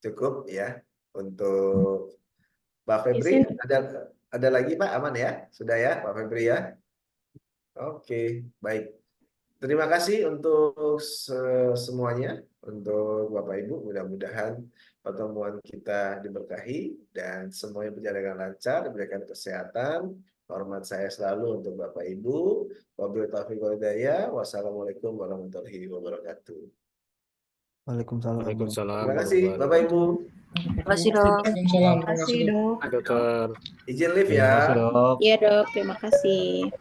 S1: cukup ya untuk Pak Febri. Ada lagi Pak, aman ya? Sudah ya Pak Febri ya? Oke, baik. Terima kasih untuk semuanya, untuk Bapak Ibu. Mudah-mudahan pertemuan kita diberkahi dan semuanya berjalan dengan lancar, diberikan kesehatan. Hormat saya selalu untuk Bapak Ibu. Wabillahi taufiq wal hidayah. Wassalamualaikum warahmatullahi wabarakatuh.
S14: Waalaikumsalam.
S1: Terima kasih Bapak Ibu.
S13: Terima kasih dok.
S11: Terima kasih dok.
S4: Dokter.
S1: Izin live ya.
S13: Iya dok, terima kasih.